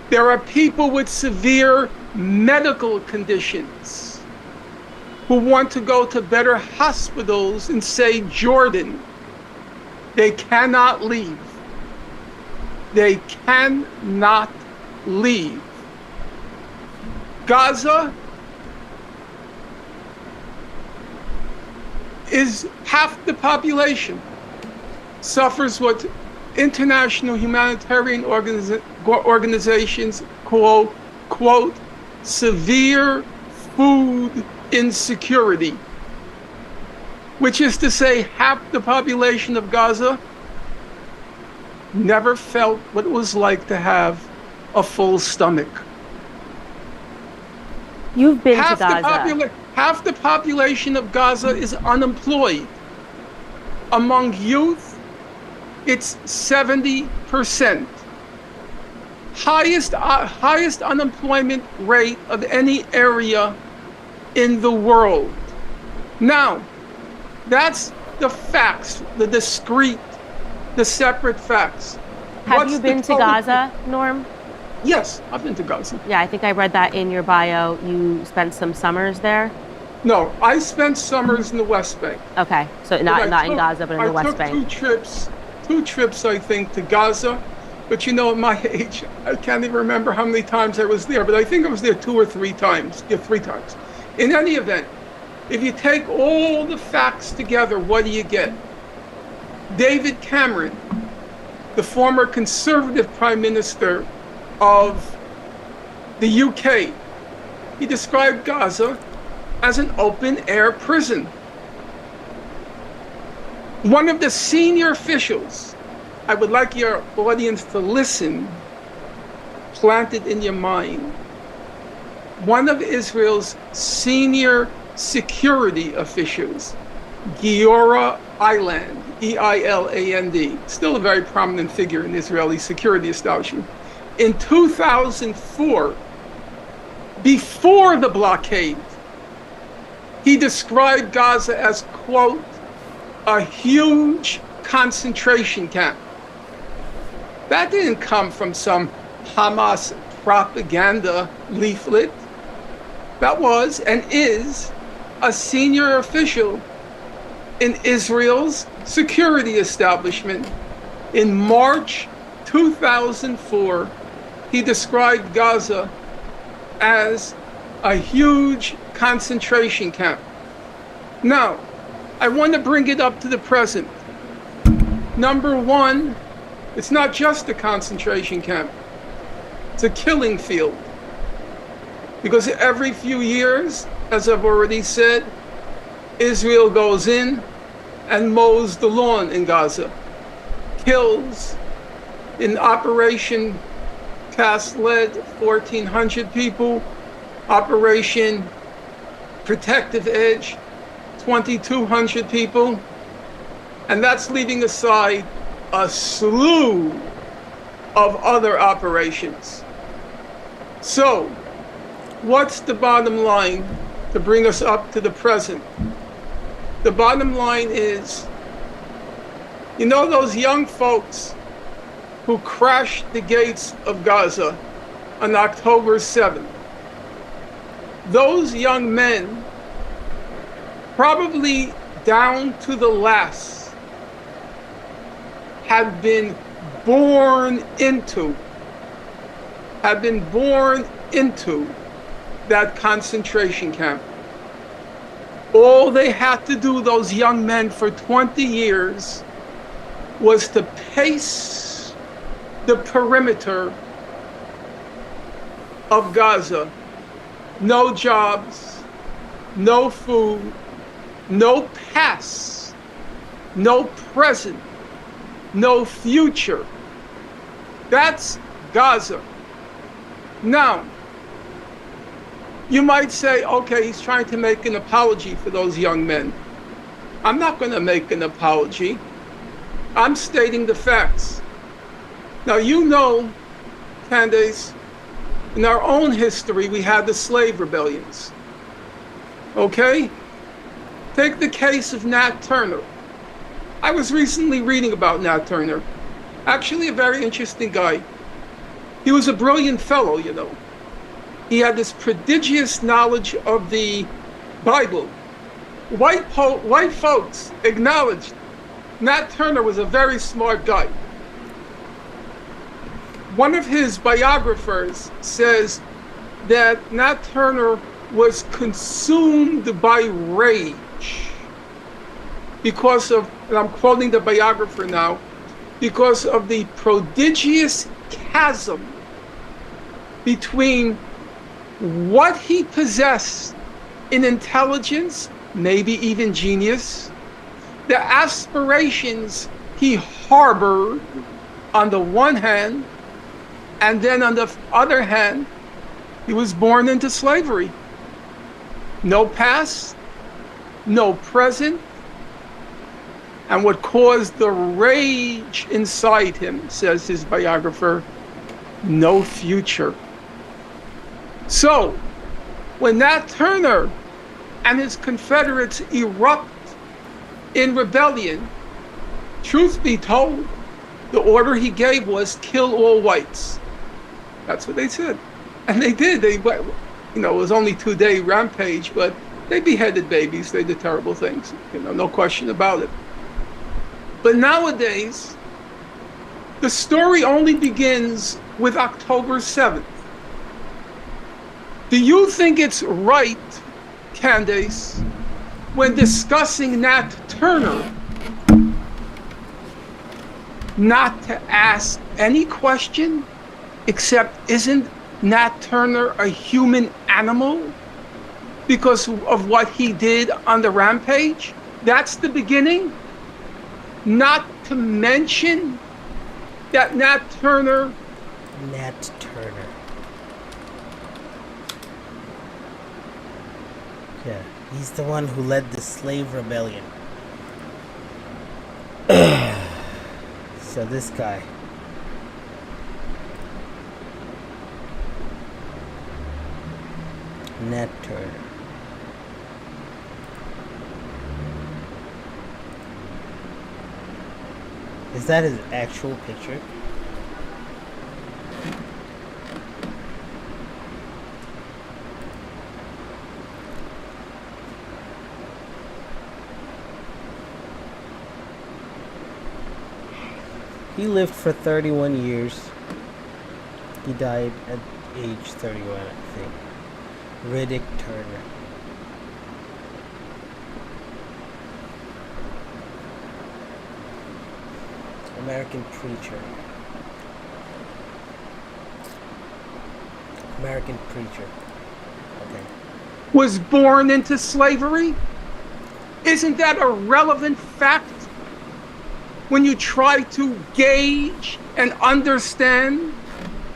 There are people with severe medical conditions who want to go to better hospitals in, say, Jordan. They cannot leave. They cannot leave. Gaza is half the population, suffers what international humanitarian organizations call, quote, severe food insecurity, which is to say half the population of Gaza never felt what it was like to have a full stomach. You've been to Gaza. Half the population of Gaza is unemployed. Among youth, it's 70%. Highest unemployment rate of any area in the world. Now, That's the facts, the discrete, the separate facts. Have What's you the been to total- Gaza, Norm? Yes, I've been to Gaza. Yeah, I think I read that in your bio. You spent some summers there. No, I spent summers in the West Bank. Okay, so But not in Gaza, but in the West I took Bank. two trips, I think, to Gaza. But you know, at my age, I can't even remember how many times I was there. But I think I was there 2 or 3 times. Yeah, 3 times. In any event, if you take all the facts together, what do you get? David Cameron, the former Conservative Prime Minister of the UK, he described Gaza as an open-air prison. One of the senior officials, I would like your audience to listen, plant it in your mind. One of Israel's senior security officials, Giora Eiland, E-I-L-A-N-D, still a very prominent figure in the Israeli security establishment. In 2004, before the blockade, he described Gaza as, quote, a huge concentration camp. That didn't come from some Hamas propaganda leaflet. That was and is a senior official in Israel's security establishment. In March 2004, he described Gaza as a huge concentration camp. Now, I want to bring it up to the present. Number one, it's not just a concentration camp. It's a killing field. Because every few years, as I've already said, Israel goes in and mows the lawn in Gaza. Kills, in Operation Cast Lead, 1,400 people. Operation Protective Edge, 2,200 people. And that's leaving aside a slew of other operations. So, what's the bottom line to bring us up to the present? The bottom line is, you know those young folks who crashed the gates of Gaza on October 7th? Those young men, probably down to the last, had been born into that concentration camp. All they had to do, those young men, for 20 years was to pace the perimeter of Gaza. No jobs, no food, no past, no present, no future. That's Gaza. Now, you might say, okay, he's trying to make an apology for those young men. I'm not going to make an apology. I'm stating the facts. Now, you know, Candace, in our own history, we had the slave rebellions. Okay? Take the case of Nat Turner. I was recently reading about Nat Turner. Actually, a very interesting guy. He was a brilliant fellow, you know. He had this prodigious knowledge of the Bible. White folks acknowledged Nat Turner was a very smart guy. One of his biographers says that Nat Turner was consumed by rage because of, and I'm quoting the biographer now, because of the prodigious chasm between what he possessed in intelligence, maybe even genius, the aspirations he harbored on the one hand, and then on the other hand, he was born into slavery. No past, no present, and what caused the rage inside him, says his biographer, no future. So, when Nat Turner and his Confederates erupt in rebellion, truth be told, the order he gave was kill all whites. That's what they said. And they did. It was only 2-day rampage, but they beheaded babies. They did terrible things, no question about it. But nowadays, the story only begins with October 7th. Do you think it's right, Candace, when discussing Nat Turner, not to ask any question except, isn't Nat Turner a human animal because of what he did on the rampage? That's the beginning. Not to mention that Nat Turner. Yeah, he's the one who led the slave rebellion. So this guy. Nat Turner. Is that his actual picture? He lived for 31 years. He died at age 31, I think. Riddick Turner. American preacher. Okay. Was born into slavery? Isn't that a relevant fact when you try to gauge and understand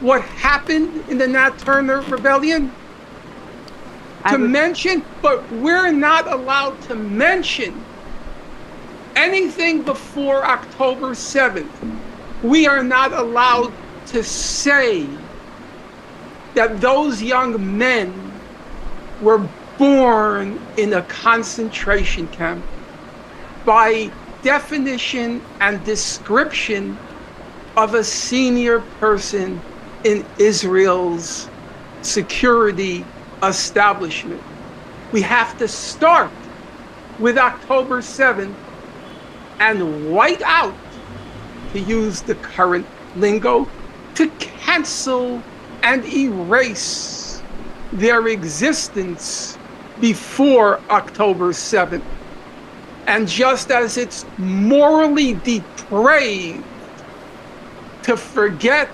what happened in the Nat Turner Rebellion? But we're not allowed to mention anything before October 7th. We are not allowed to say that those young men were born in a concentration camp. By definition and description of a senior person in Israel's security establishment. We have to start with October 7th and white out, to use the current lingo, to cancel and erase their existence before October 7th. And just as it's morally depraved to forget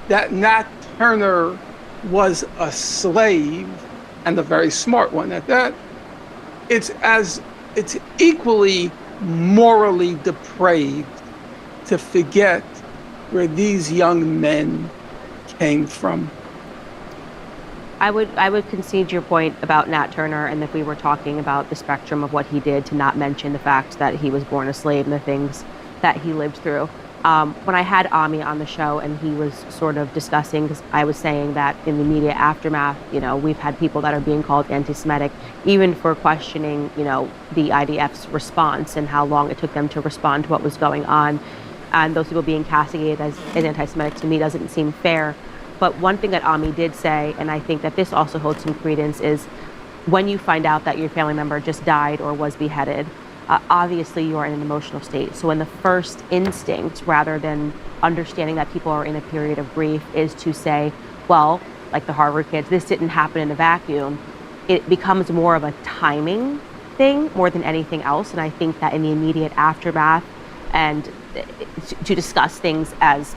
that Nat Turner was a slave, and a very smart one at that, it's equally morally depraved to forget where these young men came from. I would concede your point about Nat Turner, and if we were talking about the spectrum of what he did, to not mention the fact that he was born a slave and the things that he lived through. When I had Ami on the show and he was sort of discussing, because I was saying that in the immediate aftermath, we've had people that are being called anti-Semitic, even for questioning, the IDF's response and how long it took them to respond to what was going on. And those people being castigated as anti-Semitic, to me, doesn't seem fair. But one thing that Ami did say, and I think that this also holds some credence, is when you find out that your family member just died or was beheaded, obviously you are in an emotional state. So in the first instinct, rather than understanding that people are in a period of grief, is to say, well, like the Harvard kids, this didn't happen in a vacuum. It becomes more of a timing thing more than anything else. And I think that in the immediate aftermath, and to discuss things as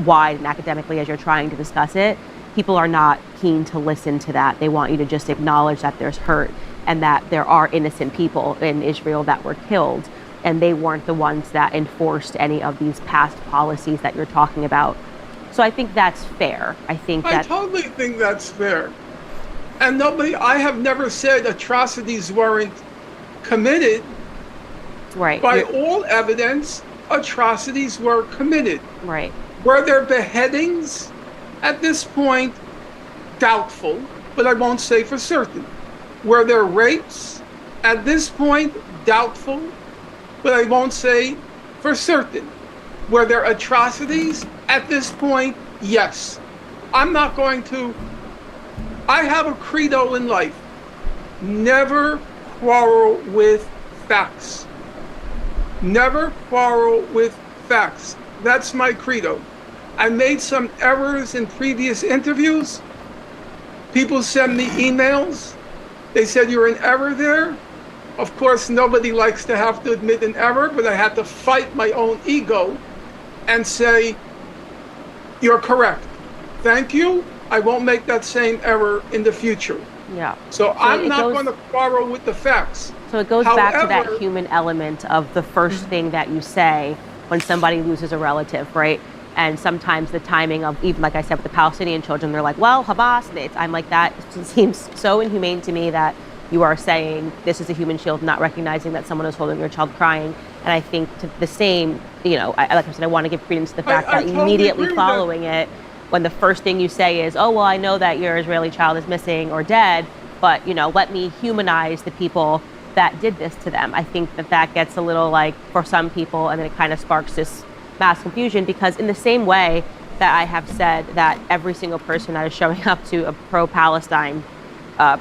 wide and academically as you're trying to discuss it, people are not keen to listen to that. They want you to just acknowledge that there's hurt and that there are innocent people in Israel that were killed, and they weren't the ones that enforced any of these past policies that you're talking about. So I think that's fair. I totally think that's fair. And I have never said atrocities weren't committed. Right. By all evidence, atrocities were committed. Right. Were there beheadings? At this point, doubtful, but I won't say for certain. Were there rapes? At this point, doubtful, but I won't say for certain. Were there atrocities at this point? Yes. I'm not going to. I have a credo in life. Never quarrel with facts. Never quarrel with facts. That's my credo. I made some errors in previous interviews. People send me emails. They said you're in error there. Of course, nobody likes to have to admit an error, but I had to fight my own ego and say, you're correct. Thank you. I won't make that same error in the future. Yeah. So I'm not going to quarrel with the facts. So it goes back to that human element of the first thing that you say when somebody loses a relative, right? And sometimes the timing of, even like I said with the Palestinian children, they're like, well, Hamas, I'm like, that seems so inhumane to me that you are saying this is a human shield, not recognizing that someone is holding your child crying. And I think to the same, like I said, I want to give credence to the fact that totally immediately following it, when the first thing you say is, oh, well, I know that your Israeli child is missing or dead, but, let me humanize the people that did this to them. I think that gets a little like for some people, and then it kind of sparks this mass confusion, because in the same way that I have said that every single person that is showing up to a pro-Palestine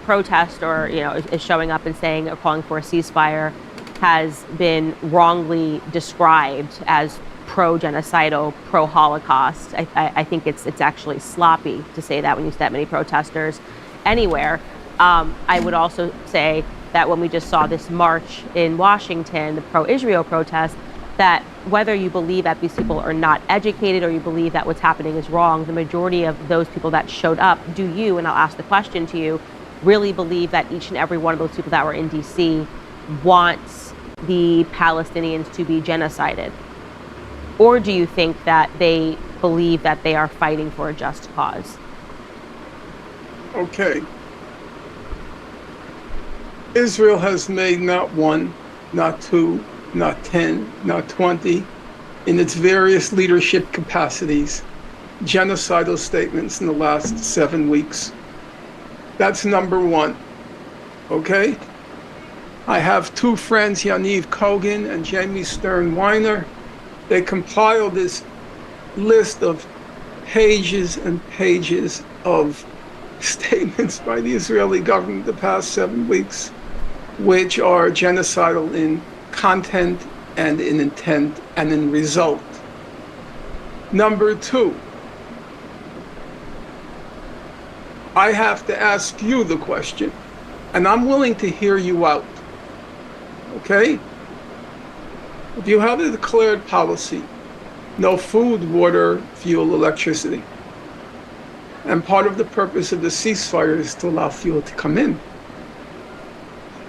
protest or, is showing up and saying or calling for a ceasefire has been wrongly described as pro-genocidal, pro-Holocaust. I think it's actually sloppy to say that when you see that many protesters anywhere. I would also say that when we just saw this march in Washington, the pro-Israel protest, that whether you believe that these people are not educated or you believe that what's happening is wrong, the majority of those people that showed up, do you, and I'll ask the question to you, really believe that each and every one of those people that were in DC wants the Palestinians to be genocided? Or do you think that they believe that they are fighting for a just cause? Okay. Israel has made not one, not two, not 10, not 20, in its various leadership capacities, genocidal statements in the last 7 weeks. That's number one, okay? I have two friends, Yaniv Kogan and Jamie Stern-Weiner. They compiled this list of pages and pages of statements by the Israeli government the past 7 weeks, which are genocidal in content and in intent and in result. Number two, I have to ask you the question, and I'm willing to hear you out, okay? If you have a declared policy, no food, water, fuel, electricity, and part of the purpose of the ceasefire is to allow fuel to come in.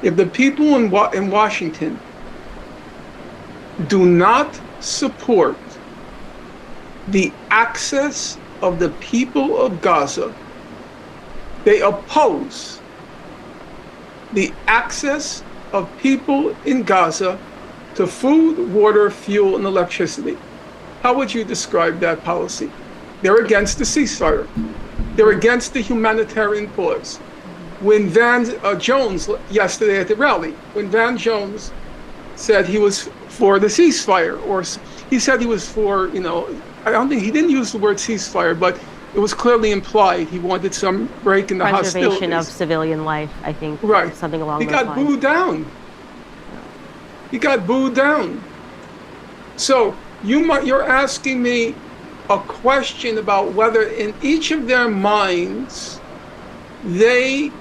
If the people in Washington do not support the access of the people of Gaza, they oppose the access of people in Gaza to food, water, fuel, and electricity. How would you describe that policy? They're against the ceasefire. They're against the humanitarian pause. When Van Jones, yesterday at the rally, when Van Jones said he was for the ceasefire, or he said he was for, I don't think he didn't use the word ceasefire, but it was clearly implied he wanted some break in the hostilities. Preservation of civilian life, I think. Right. Something along those lines. He got booed down. He got booed down. So you're asking me a question about whether in each of their minds they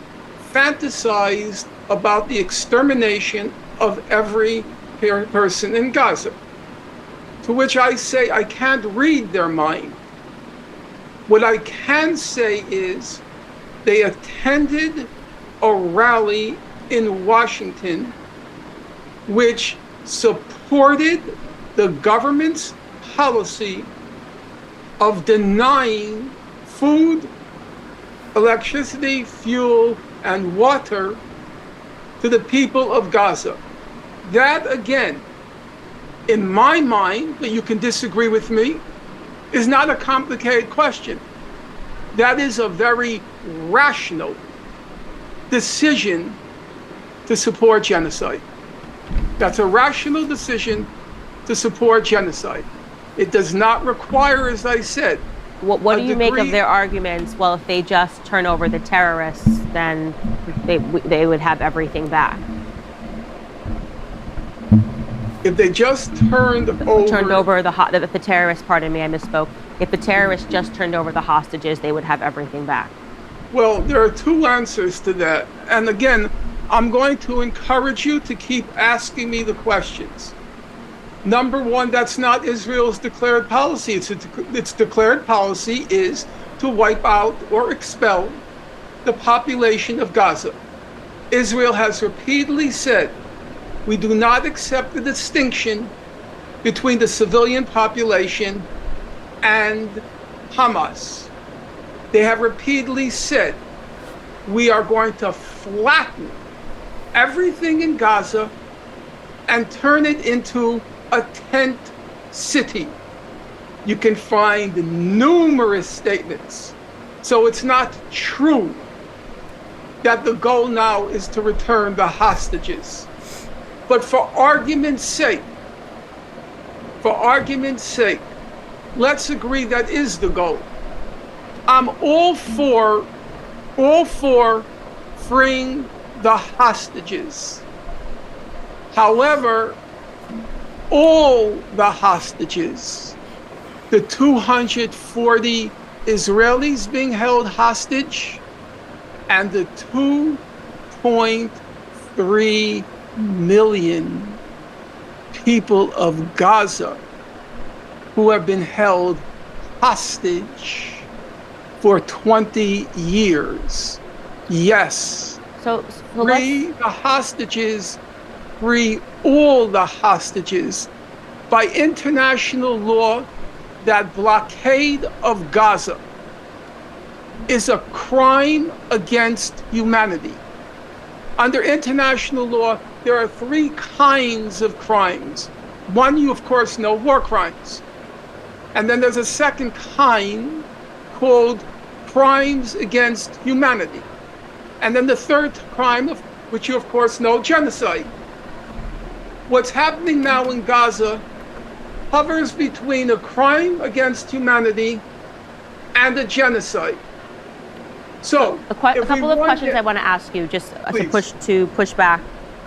fantasized about the extermination of every person in Gaza. To which I say I can't read their mind. What I can say is they attended a rally in Washington which supported the government's policy of denying food, electricity, fuel, and water to the people of Gaza. That, again, in my mind, but you can disagree with me, is not a complicated question. That is a very rational decision to support genocide. That's a rational decision to support genocide. It does not require, as I said, What do you make of their arguments? Well, if they just turn over the terrorists, then they would have everything back. If they just turned over the terrorists, pardon me, I misspoke. If the terrorists just turned over the hostages, they would have everything back. Well, there are two answers to that. And again, I'm going to encourage you to keep asking me the questions. Number one, that's not Israel's declared policy. Its declared policy is to wipe out or expel the population of Gaza. Israel has repeatedly said, we do not accept the distinction between the civilian population and Hamas. They have repeatedly said, we are going to flatten everything in Gaza and turn it into a tent city. You can find numerous statements. So it's not true that the goal now is to return the hostages. But for argument's sake, let's agree that is the goal. I'm all for freeing the hostages. However, all the hostages, the 240 Israelis being held hostage, and the 2.3 million people of Gaza who have been held hostage for 20 years. Yes. So free the hostages, free all the hostages. By international law, that blockade of Gaza is a crime against humanity. Under international law, there are three kinds of crimes. One, you of course know, war crimes. And then there's a second kind called crimes against humanity. And then the third crime, of which you of course know, genocide. What's happening now in Gaza hovers between a crime against humanity and a genocide. So, a couple of questions I want to ask you, just to push back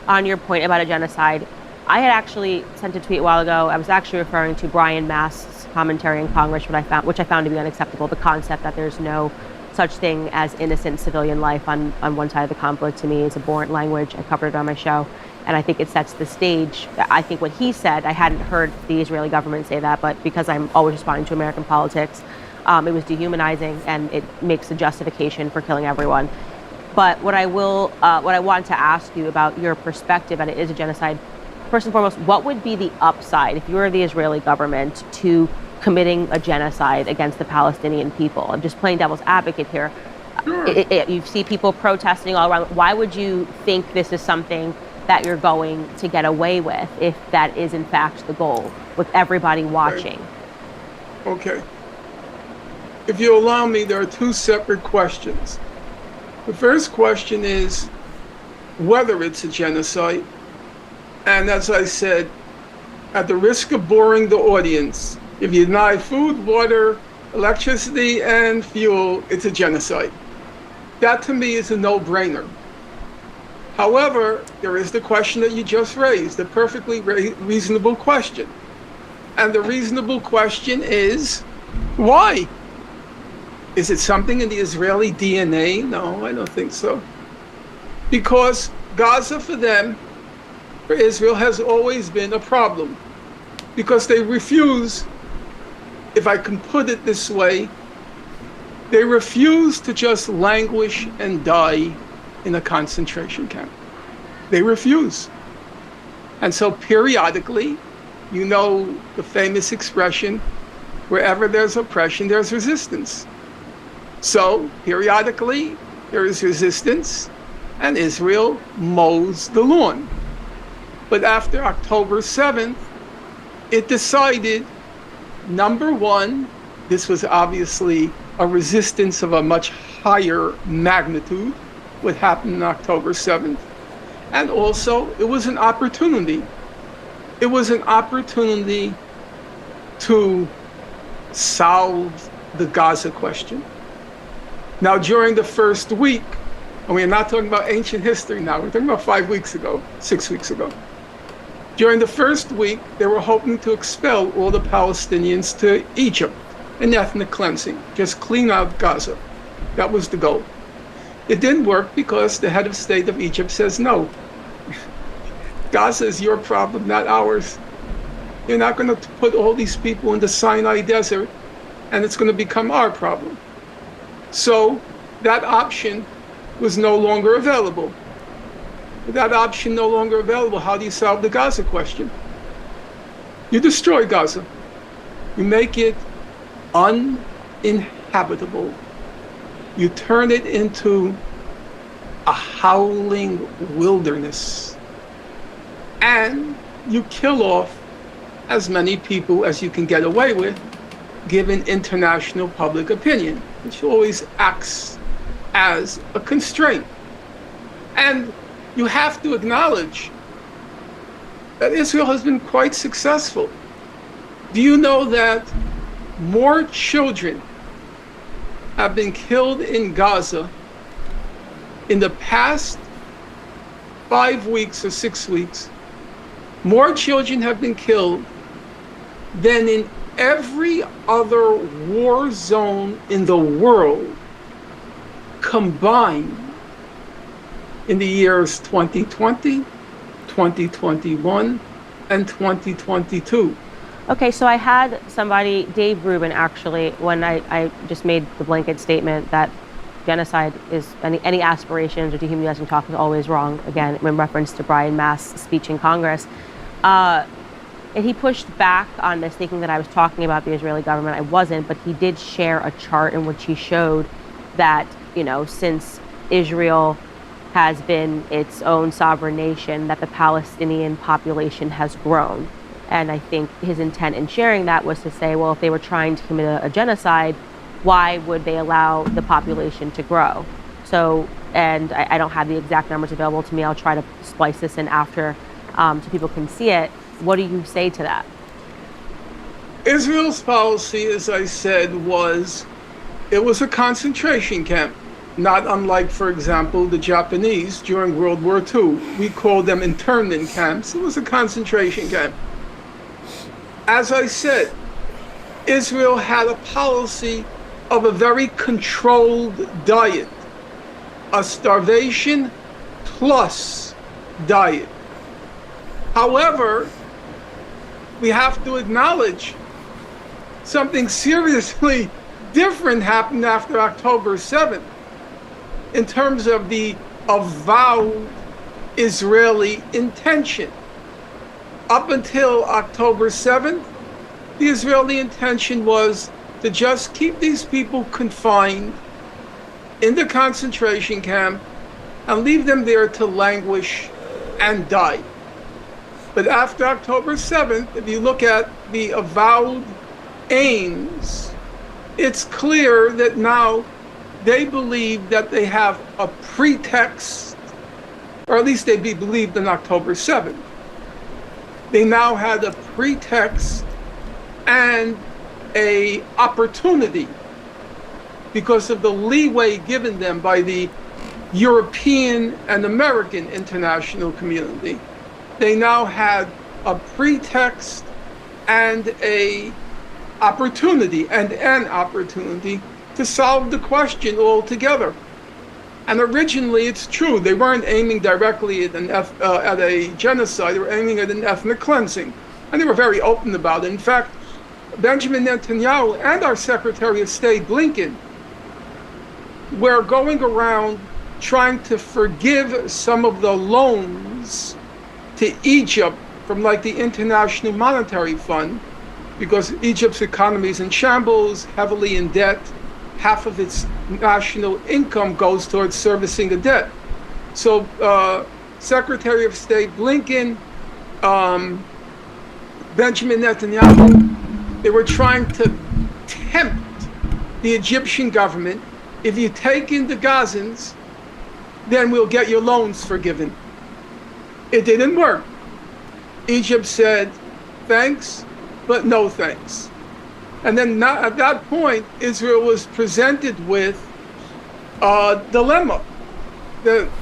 on your point about a genocide. I had actually sent a tweet a while ago. I was actually referring to Brian Mast's commentary in Congress, which I found to be unacceptable. The concept that there's no such thing as innocent civilian life on one side of the conflict, to me, is abhorrent language. I covered it on my show, and I think it sets the stage. I think what he said, I hadn't heard the Israeli government say that, but because I'm always responding to American politics, it was dehumanizing, and it makes a justification for killing everyone. But what I want to ask you about your perspective, and it is a genocide. First and foremost, what would be the upside if you were the Israeli government to committing a genocide against the Palestinian people? I'm just playing devil's advocate here. Sure. You see people protesting all around. Why would you think this is something that you're going to get away with if that is in fact the goal, with everybody watching? Okay. If you allow me, there are two separate questions. The first question is whether it's a genocide. And as I said, at the risk of boring the audience, if you deny food, water, electricity, and fuel, it's a genocide. That to me is a no-brainer. However, there is the question that you just raised, a perfectly reasonable question. And the reasonable question is, why? Is it something in the Israeli DNA? No, I don't think so. Because Gaza for them, for Israel, has always been a problem. Because they refuse, if I can put it this way, they refuse to just languish and die in a concentration camp. They refuse. And so periodically, you know the famous expression, wherever there's oppression, there's resistance. So periodically, there is resistance, and Israel mows the lawn. But after October 7th, it decided, number one, this was obviously a resistance of a much higher magnitude, what happened on October 7th. And also, it was an opportunity It was an opportunity to solve the Gaza question. Now, during the first week, and we're not talking about ancient history now, we're talking about 5 weeks ago, 6 weeks ago. During the first week, they were hoping to expel all the Palestinians to Egypt, an ethnic cleansing, just clean out Gaza. That was the goal. It didn't work because the head of state of Egypt says, no, Gaza is your problem, not ours. You're not going to put all these people in the Sinai desert, and it's going to become our problem. So that option was no longer available. With that option no longer available, how do you solve the Gaza question? You destroy Gaza. You make it uninhabitable. You turn it into a howling wilderness. And you kill off as many people as you can get away with, given international public opinion, which always acts as a constraint. And you have to acknowledge that Israel has been quite successful. Do you know that more children have been killed in Gaza in the past 5 weeks or 6 weeks? More children have been killed than in every other war zone in the world combined in the years 2020, 2021, and 2022. Okay, so I had somebody, Dave Rubin, actually, when I just made the blanket statement that genocide is, any aspirations or dehumanizing talk is always wrong, again, in reference to Brian Mast's speech in Congress. And he pushed back on this, thinking that I was talking about the Israeli government. I wasn't, but he did share a chart in which he showed that, since Israel has been its own sovereign nation, that the Palestinian population has grown. And I think his intent in sharing that was to say, well, if they were trying to commit a genocide, why would they allow the population to grow? So, and I don't have the exact numbers available to me. I'll try to splice this in after so people can see it. What do you say to that? Israel's policy, as I said, it was a concentration camp, not unlike, for example, the Japanese during World War II. We called them internment camps. It was a concentration camp. As I said, Israel had a policy of a very controlled diet, a starvation plus diet. However, we have to acknowledge something seriously different happened after October 7th in terms of the avowed Israeli intention. Up until October 7th, the Israeli intention was to just keep these people confined in the concentration camp and leave them there to languish and die. But after October 7th, if you look at the avowed aims, it's clear that now they believe that they have a pretext, or at least they believed on October 7th. They now had a pretext and an opportunity because of the leeway given them by the European and American international community. They now had a pretext and an opportunity to solve the question altogether. And originally, it's true, they weren't aiming directly at a genocide, they were aiming at an ethnic cleansing. And they were very open about it. In fact, Benjamin Netanyahu and our Secretary of State, Blinken, were going around trying to forgive some of the loans to Egypt from like the International Monetary Fund, because Egypt's economy is in shambles, heavily in debt. Half of its national income goes towards servicing the debt. So Secretary of State Blinken, Benjamin Netanyahu, they were trying to tempt the Egyptian government. If you take in the Gazans, then we'll get your loans forgiven. It didn't work. Egypt said, thanks, but no thanks. And then at that point, Israel was presented with a dilemma.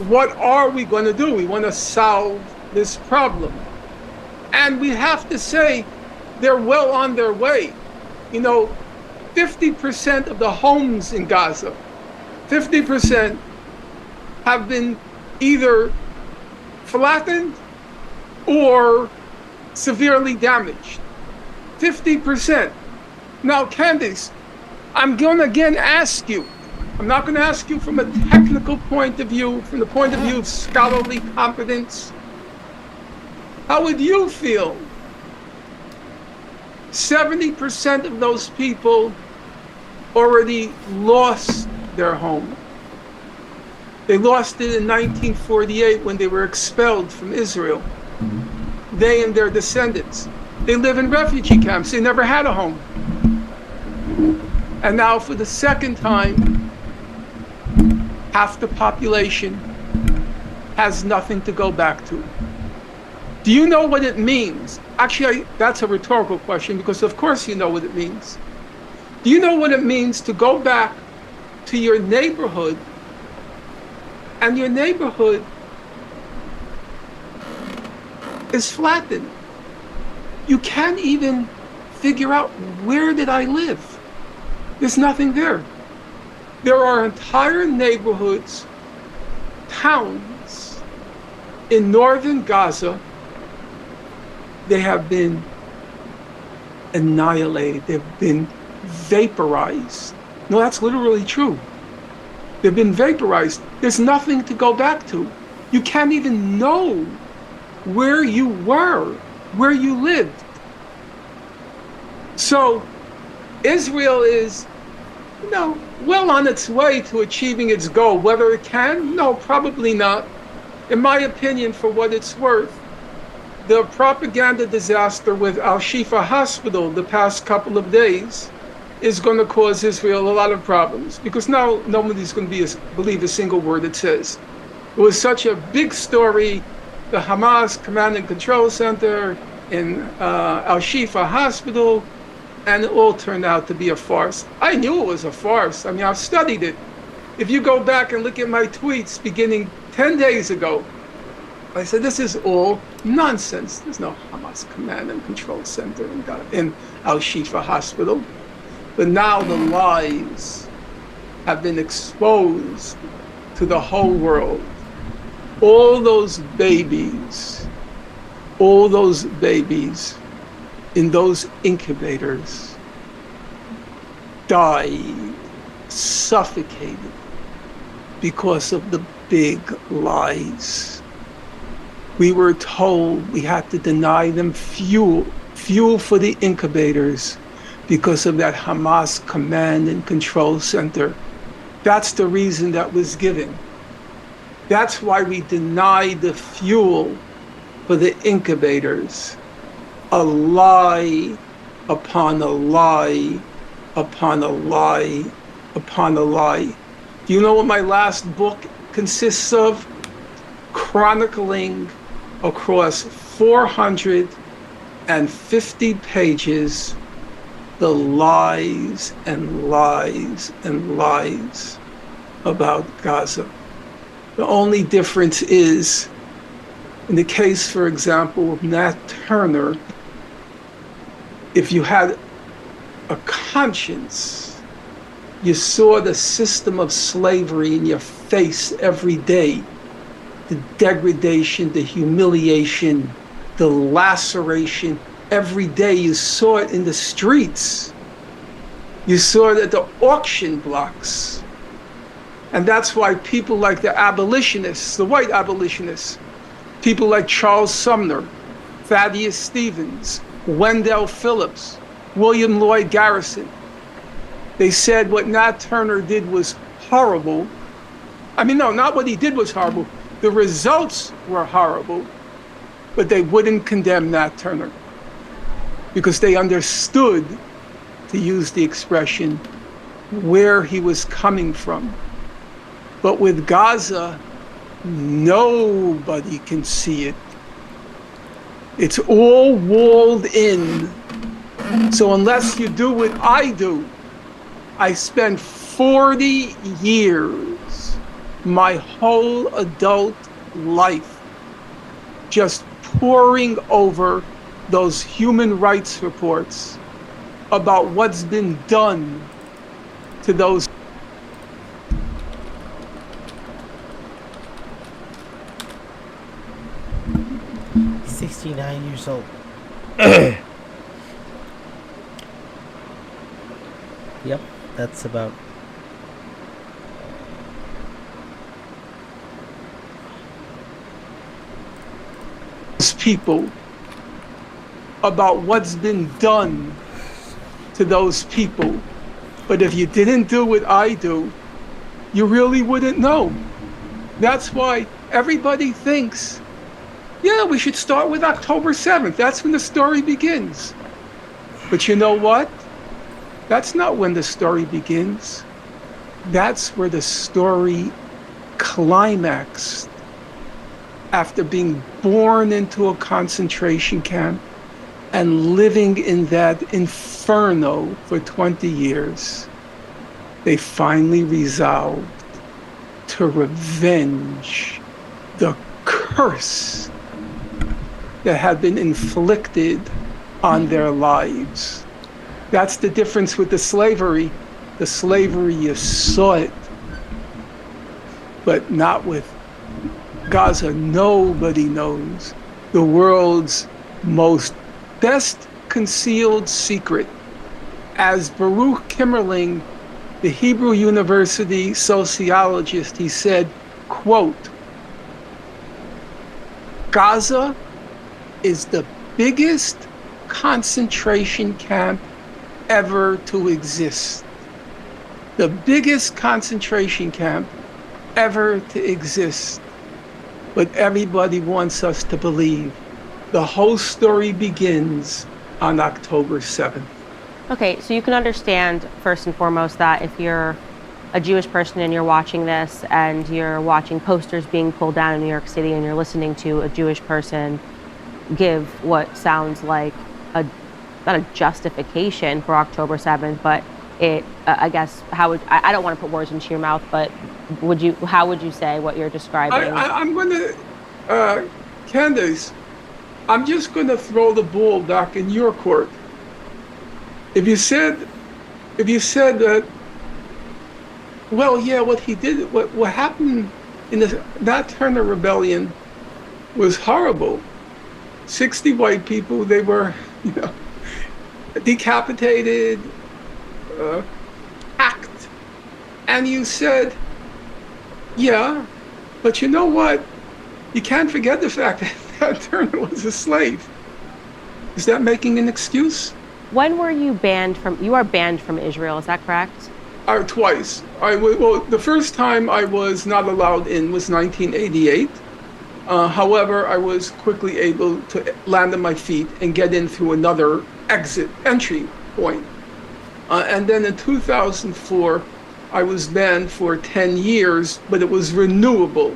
What are we going to do? We want to solve this problem. And we have to say they're well on their way. 50% of the homes in Gaza, 50% have been either flattened or severely damaged. 50%. Now, Candice, I'm going to again ask you, I'm not going to ask you from a technical point of view, from the point of view of scholarly competence. How would you feel? 70% of those people already lost their home. They lost it in 1948 when they were expelled from Israel. They and their descendants. They live in refugee camps. They never had a home. And now for the second time, half the population has nothing to go back to. Do you know what it means? Actually, that's a rhetorical question because of course you know what it means. Do you know what it means to go back to your neighborhood and your neighborhood is flattened? You can't even figure out, where did I live? There's nothing there. There are entire neighborhoods, towns in northern Gaza. They have been annihilated. They've been vaporized. No, that's literally true. They've been vaporized. There's nothing to go back to. You can't even know where you were, where you lived. So Israel is, well on its way to achieving its goal. Whether it can? No, probably not. In my opinion, for what it's worth, the propaganda disaster with Al-Shifa Hospital the past couple of days is going to cause Israel a lot of problems, because now nobody's going to believe a single word it says. It was such a big story, the Hamas Command and Control Center in Al-Shifa Hospital, and it all turned out to be a farce. I knew it was a farce. I mean, I've studied it. If you go back and look at my tweets beginning 10 days ago, I said, this is all nonsense. There's no Hamas Command and Control Center in Al-Shifa Hospital. But now the lies have been exposed to the whole world. All those babies in those incubators died, suffocated because of the big lies. We were told we had to deny them fuel for the incubators because of that Hamas Command and Control Center. That's the reason that was given. That's why we denied the fuel for the incubators. A lie upon a lie upon a lie upon a lie. Do you know what my last book consists of? Chronicling across 450 pages the lies and lies and lies about Gaza. The only difference is, in the case, for example, of Nat Turner, if you had a conscience, you saw the system of slavery in your face every day. The degradation, the humiliation, the laceration. Every day you saw it in the streets. You saw it at the auction blocks. And that's why people like the abolitionists, the white abolitionists, people like Charles Sumner, Thaddeus Stevens, Wendell Phillips, William Lloyd Garrison, they said what Nat Turner did was horrible. I mean, no, not what he did was horrible. The results were horrible, but they wouldn't condemn Nat Turner because they understood, to use the expression, where he was coming from. But with Gaza, nobody can see it. It's all walled in. So unless you do what I do, I spent 40 years, my whole adult life, just poring over those human rights reports about what's been done to those. 69 years old. Yep, that's about. People about what's been done to those people. But if you didn't do what I do, you really wouldn't know. That's why everybody thinks, yeah, we should start with October 7th. That's when the story begins. But you know what? That's not when the story begins. That's where the story climaxed. After being born into a concentration camp and living in that inferno for 20 years, they finally resolved to revenge the curse that had been inflicted on their lives. That's the difference with the slavery. The slavery, you saw it, but not with Gaza. Nobody knows the world's most best concealed secret. As Baruch Kimmerling, the Hebrew University sociologist, he said, quote, Gaza is the biggest concentration camp ever to exist. The biggest concentration camp ever to exist. But everybody wants us to believe the whole story begins on October 7th. Okay, so you can understand, first and foremost, that if you're a Jewish person and you're watching this and you're watching posters being pulled down in New York City and you're listening to a Jewish person give what sounds like not a justification for October 7th, but it, I guess, I don't want to put words into your mouth, but how would you say what you're describing? I'm going to, Candace, I'm just going to throw the ball back in your court. If you said that, well, yeah, what he did, what happened in that Turner Rebellion was horrible. 60 white people, they were, decapitated, hacked, and you said, yeah, but you know what? You can't forget the fact that Turner was a slave. Is that making an excuse? When were you banned from? You are banned from Israel. Is that correct? Twice. Well, the first time I was not allowed in was 1988. However, I was quickly able to land on my feet and get in through another entry point. And then in 2004, I was banned for 10 years, but it was renewable.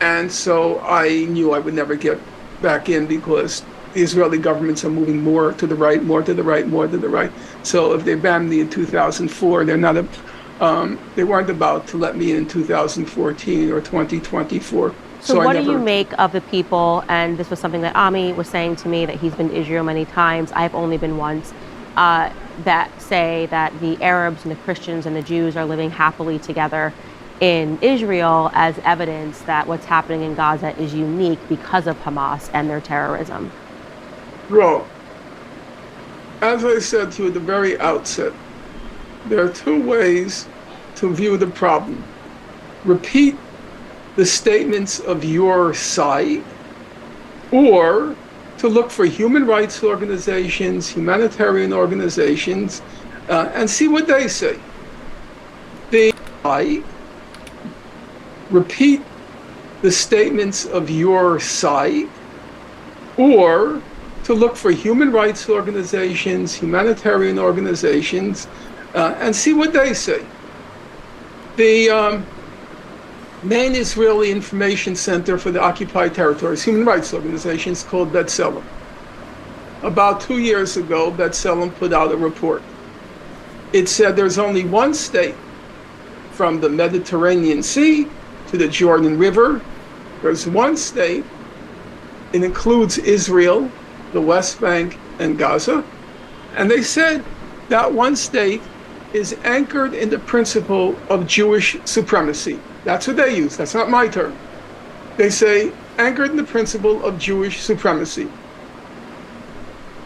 And so I knew I would never get back in because the Israeli governments are moving more to the right, more to the right, more to the right. So if they banned me in 2004, they weren't about to let me in 2014 or 2024. So what do you make of the people, and this was something that Ami was saying to me, that he's been to Israel many times, I've only been once, that say that the Arabs and the Christians and the Jews are living happily together in Israel as evidence that what's happening in Gaza is unique because of Hamas and their terrorism? Well, as I said to you at the very outset, there are two ways to view the problem. Repeat the statements of your side, or to look for human rights organizations, humanitarian organizations, and see what they say. Repeat the statements of your side, or to look for human rights organizations, humanitarian organizations, and see what they say. main Israeli information center for the occupied territories, human rights organizations called B'Tselem. About 2 years ago, B'Tselem put out a report. It said there's only one state from the Mediterranean Sea to the Jordan River. There's one state. It includes Israel, the West Bank, and Gaza. And they said that one state is anchored in the principle of Jewish supremacy. That's what they use. That's not my term. They say anchored in the principle of Jewish supremacy.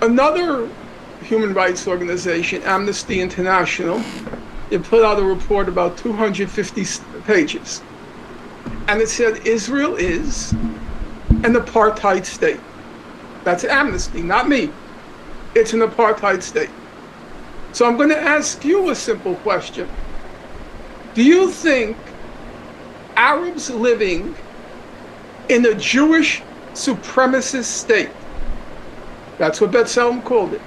Another human rights organization, Amnesty International, it put out a report about 250 pages. And it said Israel is an apartheid state. That's Amnesty, not me. It's an apartheid state. So I'm going to ask you a simple question. Do you think Arabs living in a Jewish supremacist state, that's what B'Tselem called it,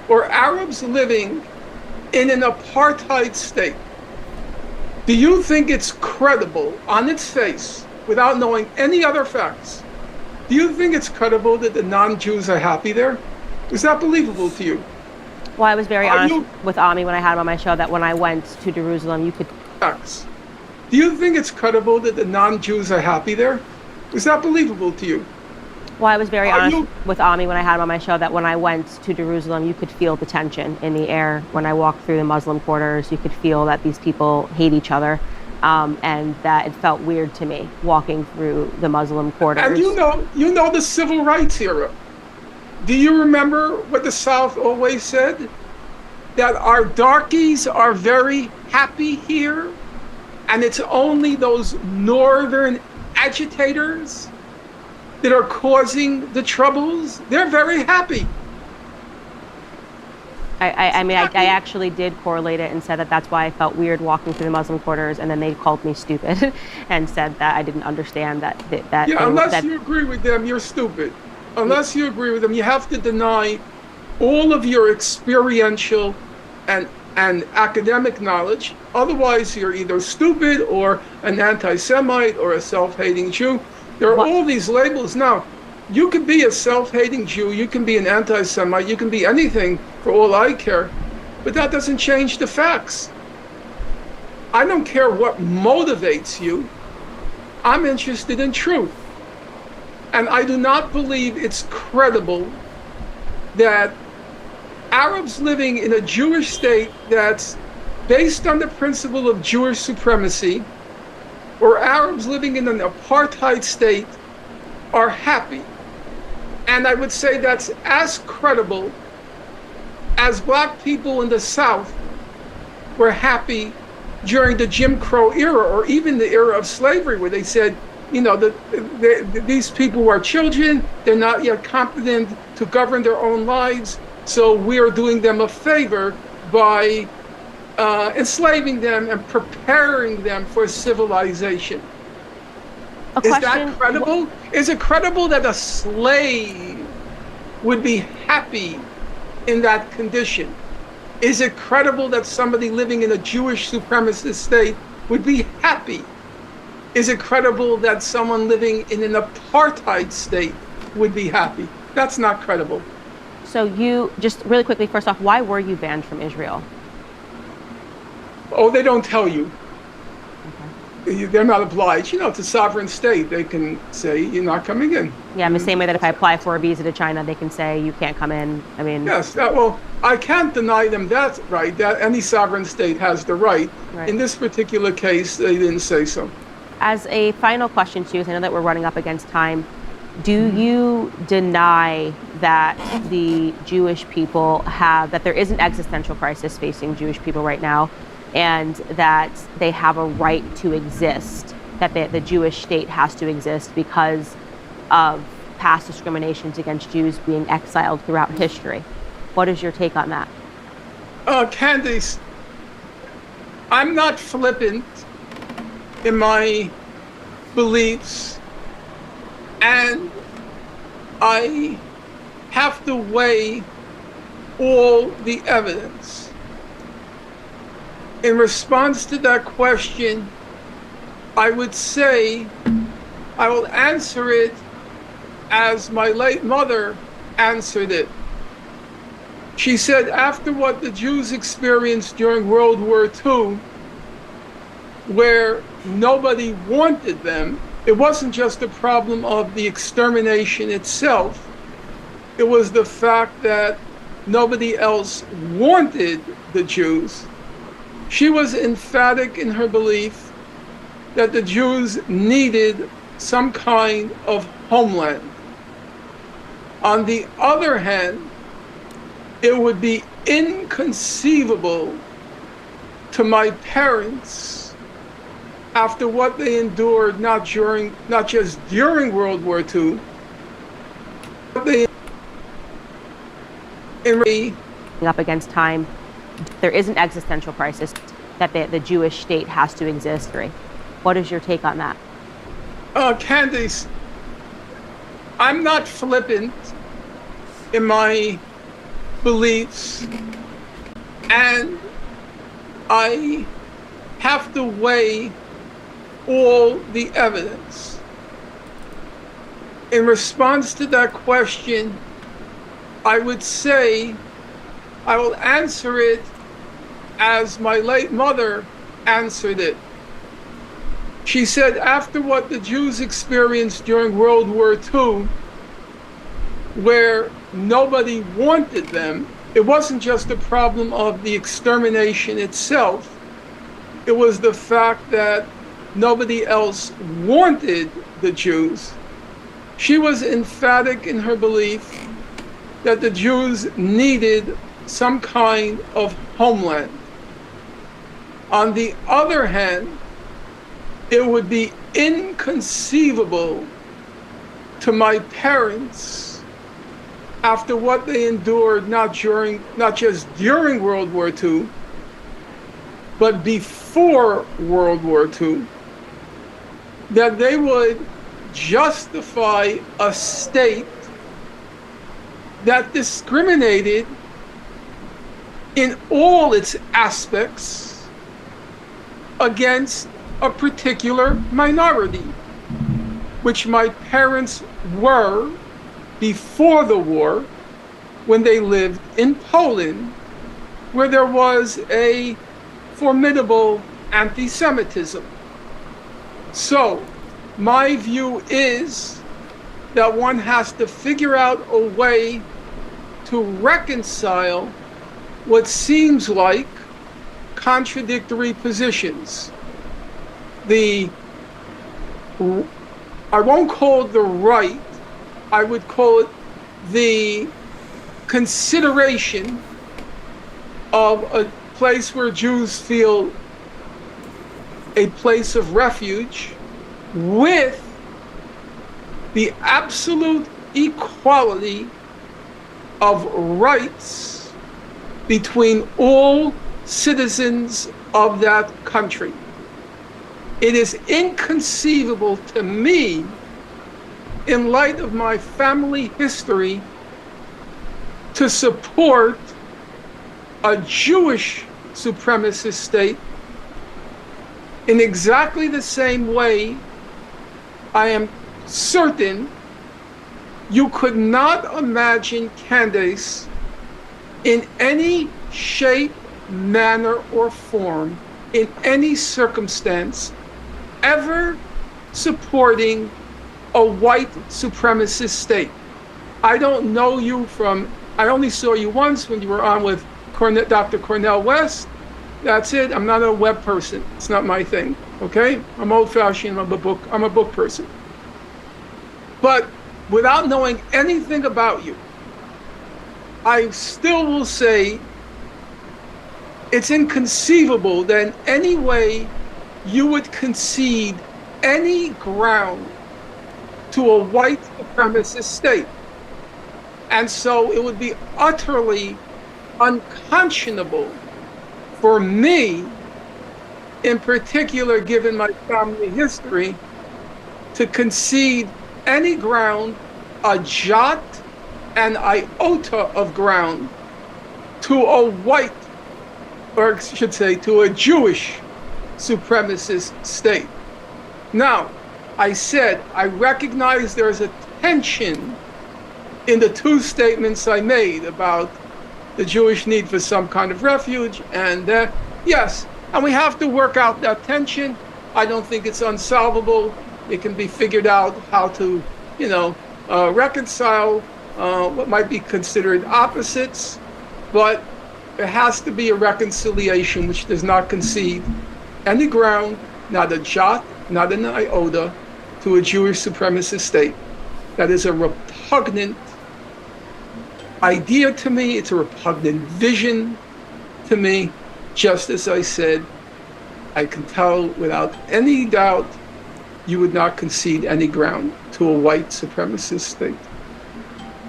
or Arabs living in an apartheid state, do you think it's credible on its face, without knowing any other facts, do you think it's credible that the non-Jews are happy there? Is that believable to you? Well, I was very honest with Ami when I had him on my show that when I went to Jerusalem, you could... Facts. Do you think it's credible that the non-Jews are happy there? Is that believable to you? Well, I was very honest with Ami when I had him on my show that when I went to Jerusalem, you could feel the tension in the air. When I walked through the Muslim quarters, you could feel that these people hate each other, and that it felt weird to me walking through the Muslim quarters. And you know the civil rights era. Do you remember what the South always said? That our darkies are very happy here, and it's only those northern agitators that are causing the troubles. They're very happy. I actually did correlate it and said that that's why I felt weird walking through the Muslim quarters, and then they called me stupid and said that I didn't understand that. Yeah, unless you agree with them, you're stupid. Unless you agree with them, you have to deny all of your experiential and academic knowledge. Otherwise, you're either stupid or an anti-Semite or a self-hating Jew. There are all these labels now. You can be a self-hating Jew, you can be an anti-Semite, you can be anything for all I care, but that doesn't change the facts. I don't care what motivates you. I'm interested in truth. And I do not believe it's credible that Arabs living in a Jewish state that's based on the principle of Jewish supremacy, or Arabs living in an apartheid state, are happy. And I would say that's as credible as black people in the South were happy during the Jim Crow era, or even the era of slavery, where they said, you know, these people are children, they're not yet competent to govern their own lives, so we're doing them a favor by enslaving them and preparing them for civilization. Is that credible? Is it credible that a slave would be happy in that condition? Is it credible that somebody living in a Jewish supremacist state would be happy? Is it credible that someone living in an apartheid state would be happy? That's not credible. So you, just really quickly, first off, why were you banned from Israel? Oh, they don't tell you. Okay. They're not obliged. You know, it's a sovereign state. They can say you're not coming in. Yeah, in the same way that if I apply for a visa to China, they can say you can't come in. I mean... Yes, well, I can't deny them that right. That any sovereign state has the right. In this particular case, they didn't say so. As a final question to you, because I know that we're running up against time, do you deny that the Jewish people that there is an existential crisis facing Jewish people right now, and that they have a right to exist, that the Jewish state has to exist because of past discriminations against Jews being exiled throughout history? What is your take on that? Candace, I'm not flippant in my beliefs, and I have to weigh all the evidence. In response to that question, I would say I will answer it as my late mother answered it. She said, after what the Jews experienced during World War II, where nobody wanted them, it wasn't just a problem of the extermination itself. It was the fact that nobody else wanted the Jews. She was emphatic in her belief that the Jews needed some kind of homeland. On the other hand, it would be inconceivable to my parents, after what they endured, not just during World War II, but they up against time, there is an existential crisis that the Jewish state has to exist. What is your take on that? Candace, I'm not flippant in my beliefs, and I have to weigh all the evidence. In response to that question, I would say I will answer it as my late mother answered it. She said, after what the Jews experienced during World War II, where nobody wanted them, it wasn't just a problem of the extermination itself. It was the fact that nobody else wanted the Jews. She was emphatic in her belief that the Jews needed some kind of homeland. On the other hand, it would be inconceivable to my parents, after what they endured, not just during World War II, but before World War II, that they would justify a state that discriminated in all its aspects against a particular minority, which my parents were before the war, when they lived in Poland, where there was a formidable anti-Semitism. So my view is that one has to figure out a way to reconcile what seems like contradictory positions. I won't call it the right, I would call it the consideration of a place where Jews feel a place of refuge, with the absolute equality of rights between all citizens of that country. It is inconceivable to me, in light of my family history, to support a Jewish supremacist state in exactly the same way I am certain you could not imagine Candace in any shape, manner, or form, in any circumstance, ever supporting a white supremacist state. I don't know you I only saw you once when you were on with Dr. Cornel West. That's it. I'm not a web person. It's not my thing. Okay? I'm old-fashioned. I'm a book person. But without knowing anything about you, I still will say it's inconceivable that in any way you would concede any ground to a white supremacist state. And so it would be utterly unconscionable for me, in particular, given my family history, to concede any ground, a jot, an iota of ground, to a white, or I should say, to a Jewish supremacist state. Now, I said I recognize there's a tension in the two statements I made about the Jewish need for some kind of refuge, and yes, and we have to work out that tension. I don't think it's unsolvable. It can be figured out how to, reconcile what might be considered opposites, but there has to be a reconciliation which does not concede any ground, not a jot, not an iota, to a Jewish supremacist state. That is a repugnant idea to me. It's a repugnant vision to me. Just as I said, I can tell without any doubt you would not concede any ground to a white supremacist state.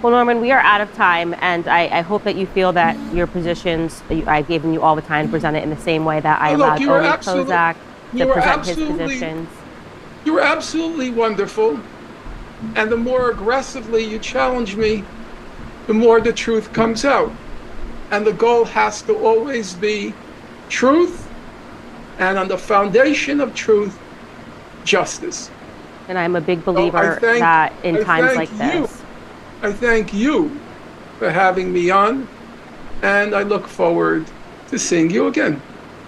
Well, Norman, we are out of time, and I hope that you feel that your positions, I've given you all the time to present it in the same way that I allowed Omi Kozak to present his positions. You were absolutely wonderful, and the more aggressively you challenge me, the more the truth comes out. And the goal has to always be truth, and on the foundation of truth, justice. And I'm a big believer that in times like this. I thank you for having me on, and I look forward to seeing you again.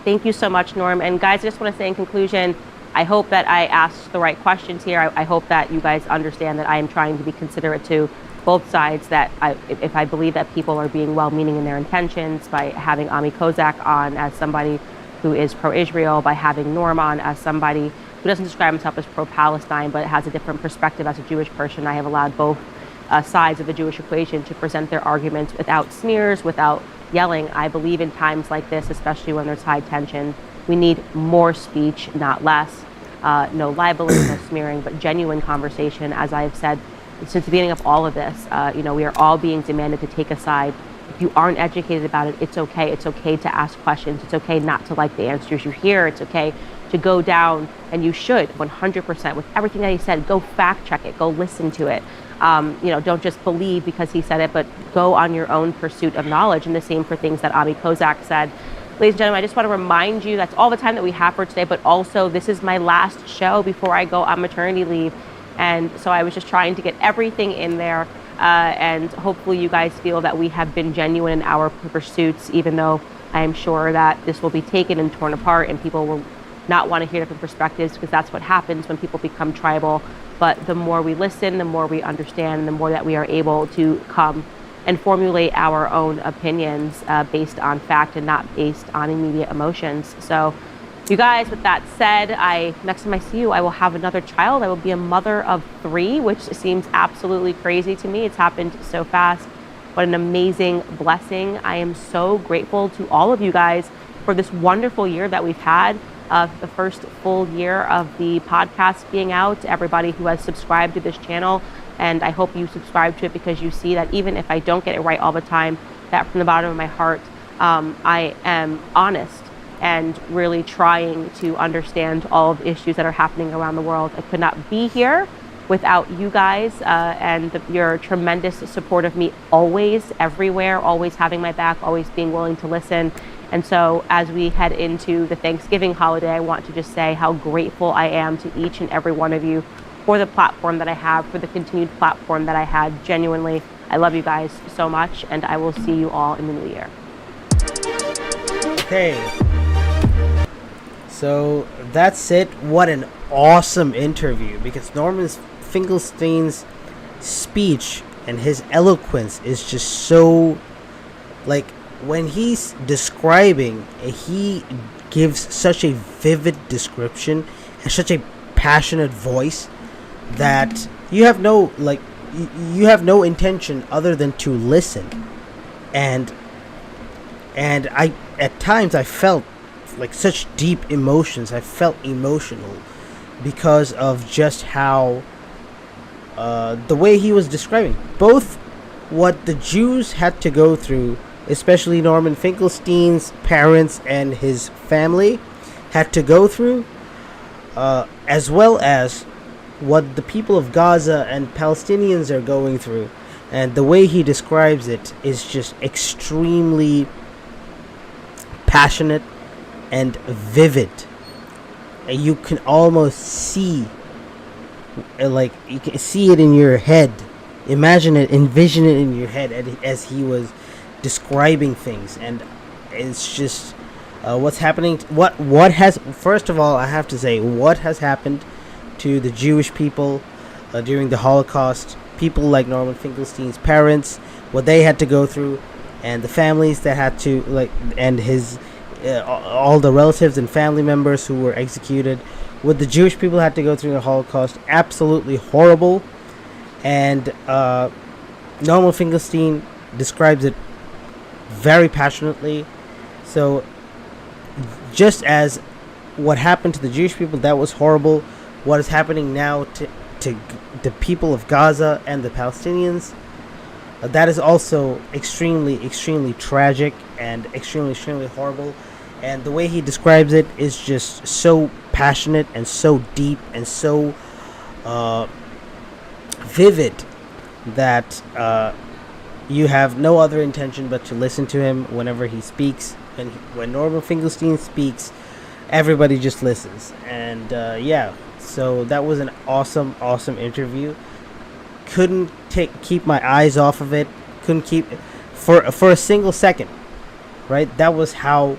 Thank you so much, Norm. And guys, I just want to say in conclusion, I hope that I asked the right questions here. I hope that you guys understand that I am trying to be considerate to both sides, that if I believe that people are being well-meaning in their intentions by having Ami Kozak on as somebody who is pro-Israel, by having Norm on as somebody who doesn't describe himself as pro-Palestine but has a different perspective as a Jewish person. I have allowed both sides of the Jewish equation to present their arguments without smears, without yelling. I believe in times like this, especially when there's high tension, we need more speech, not less. No libeling, no smearing, but genuine conversation. As I've said since the beginning of all of this, we are all being demanded to take a side. If you aren't educated about it, it's okay. It's okay to ask questions. It's okay not to like the answers you hear. It's okay to go down, and you should 100% with everything that he said. Go fact check it. Go listen to it. Don't just believe because he said it, but go on your own pursuit of knowledge. And the same for things that Ami Kozak said. Ladies and gentlemen, I just want to remind you that's all the time that we have for today, but also this is my last show before I go on maternity leave. And so I was just trying to get everything in there. And hopefully you guys feel that we have been genuine in our pursuits, even though I am sure that this will be taken and torn apart and people will not want to hear different perspectives, because that's what happens when people become tribal. But the more we listen, the more we understand, the more that we are able to come and formulate our own opinions based on fact and not based on immediate emotions. So you guys, with that said, next time I see you, I will have another child. I will be a mother of 3, which seems absolutely crazy to me. It's happened so fast. What an amazing blessing. I am so grateful to all of you guys for this wonderful year that we've had. The first full year of the podcast being out, everybody who has subscribed to this channel. And I hope you subscribe to it because you see that even if I don't get it right all the time, that from the bottom of my heart, I am honest and really trying to understand all of the issues that are happening around the world. I could not be here without you guys and your tremendous support of me always, everywhere, always having my back, always being willing to listen. And so as we head into the Thanksgiving holiday, I want to just say how grateful I am to each and every one of you for the platform that I have, for the continued platform that I had. Genuinely, I love you guys so much, and I will see you all in the new year. Okay. So that's it. What an awesome interview, because Norman Finkelstein's speech and his eloquence is just so, like, when he's describing, he gives such a vivid description and such a passionate voice that you have no intention other than to listen. And I, at times, I felt like such deep emotions. I felt emotional because of just how the way he was describing both what the Jews had to go through, especially Norman Finkelstein's parents and his family had to go through, as well as what the people of Gaza and Palestinians are going through. And the way he describes it is just extremely passionate and vivid. you can almost see, like you can see it in your head. Imagine it, envision it in your head as he was describing things, and it's just what's happening. What has, first of all, I have to say, what has happened to the Jewish people during the Holocaust? People like Norman Finkelstein's parents, what they had to go through, and the families that had to, like, and his all the relatives and family members who were executed. What the Jewish people had to go through in the Holocaust, absolutely horrible. And Norman Finkelstein describes it very passionately. So just as what happened to the Jewish people, that was horrible, what is happening now to the people of Gaza and the Palestinians, that is also extremely, extremely tragic and extremely, extremely horrible. And the way he describes it is just so passionate and so deep and so vivid that you have no other intention but to listen to him whenever he speaks. And when Norman Finkelstein speaks, everybody just listens. And yeah, so that was an awesome, awesome interview. Couldn't keep my eyes off of it. Couldn't keep for a single second. Right? That was how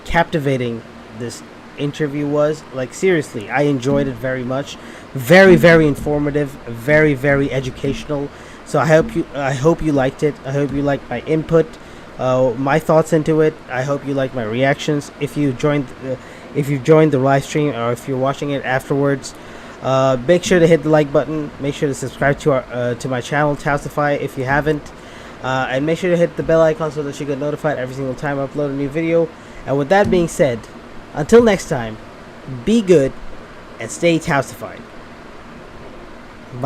captivating this interview was. Like, seriously, I enjoyed it very much. Very, very informative. Very, very educational. So I hope you liked it. I hope you liked my input, my thoughts into it. I hope you like my reactions. If you joined the live stream, or if you're watching it afterwards, make sure to hit the like button. Make sure to subscribe to my channel, Taustify, if you haven't, and make sure to hit the bell icon so that you get notified every single time I upload a new video. And with that being said, until next time, be good and stay Taustified.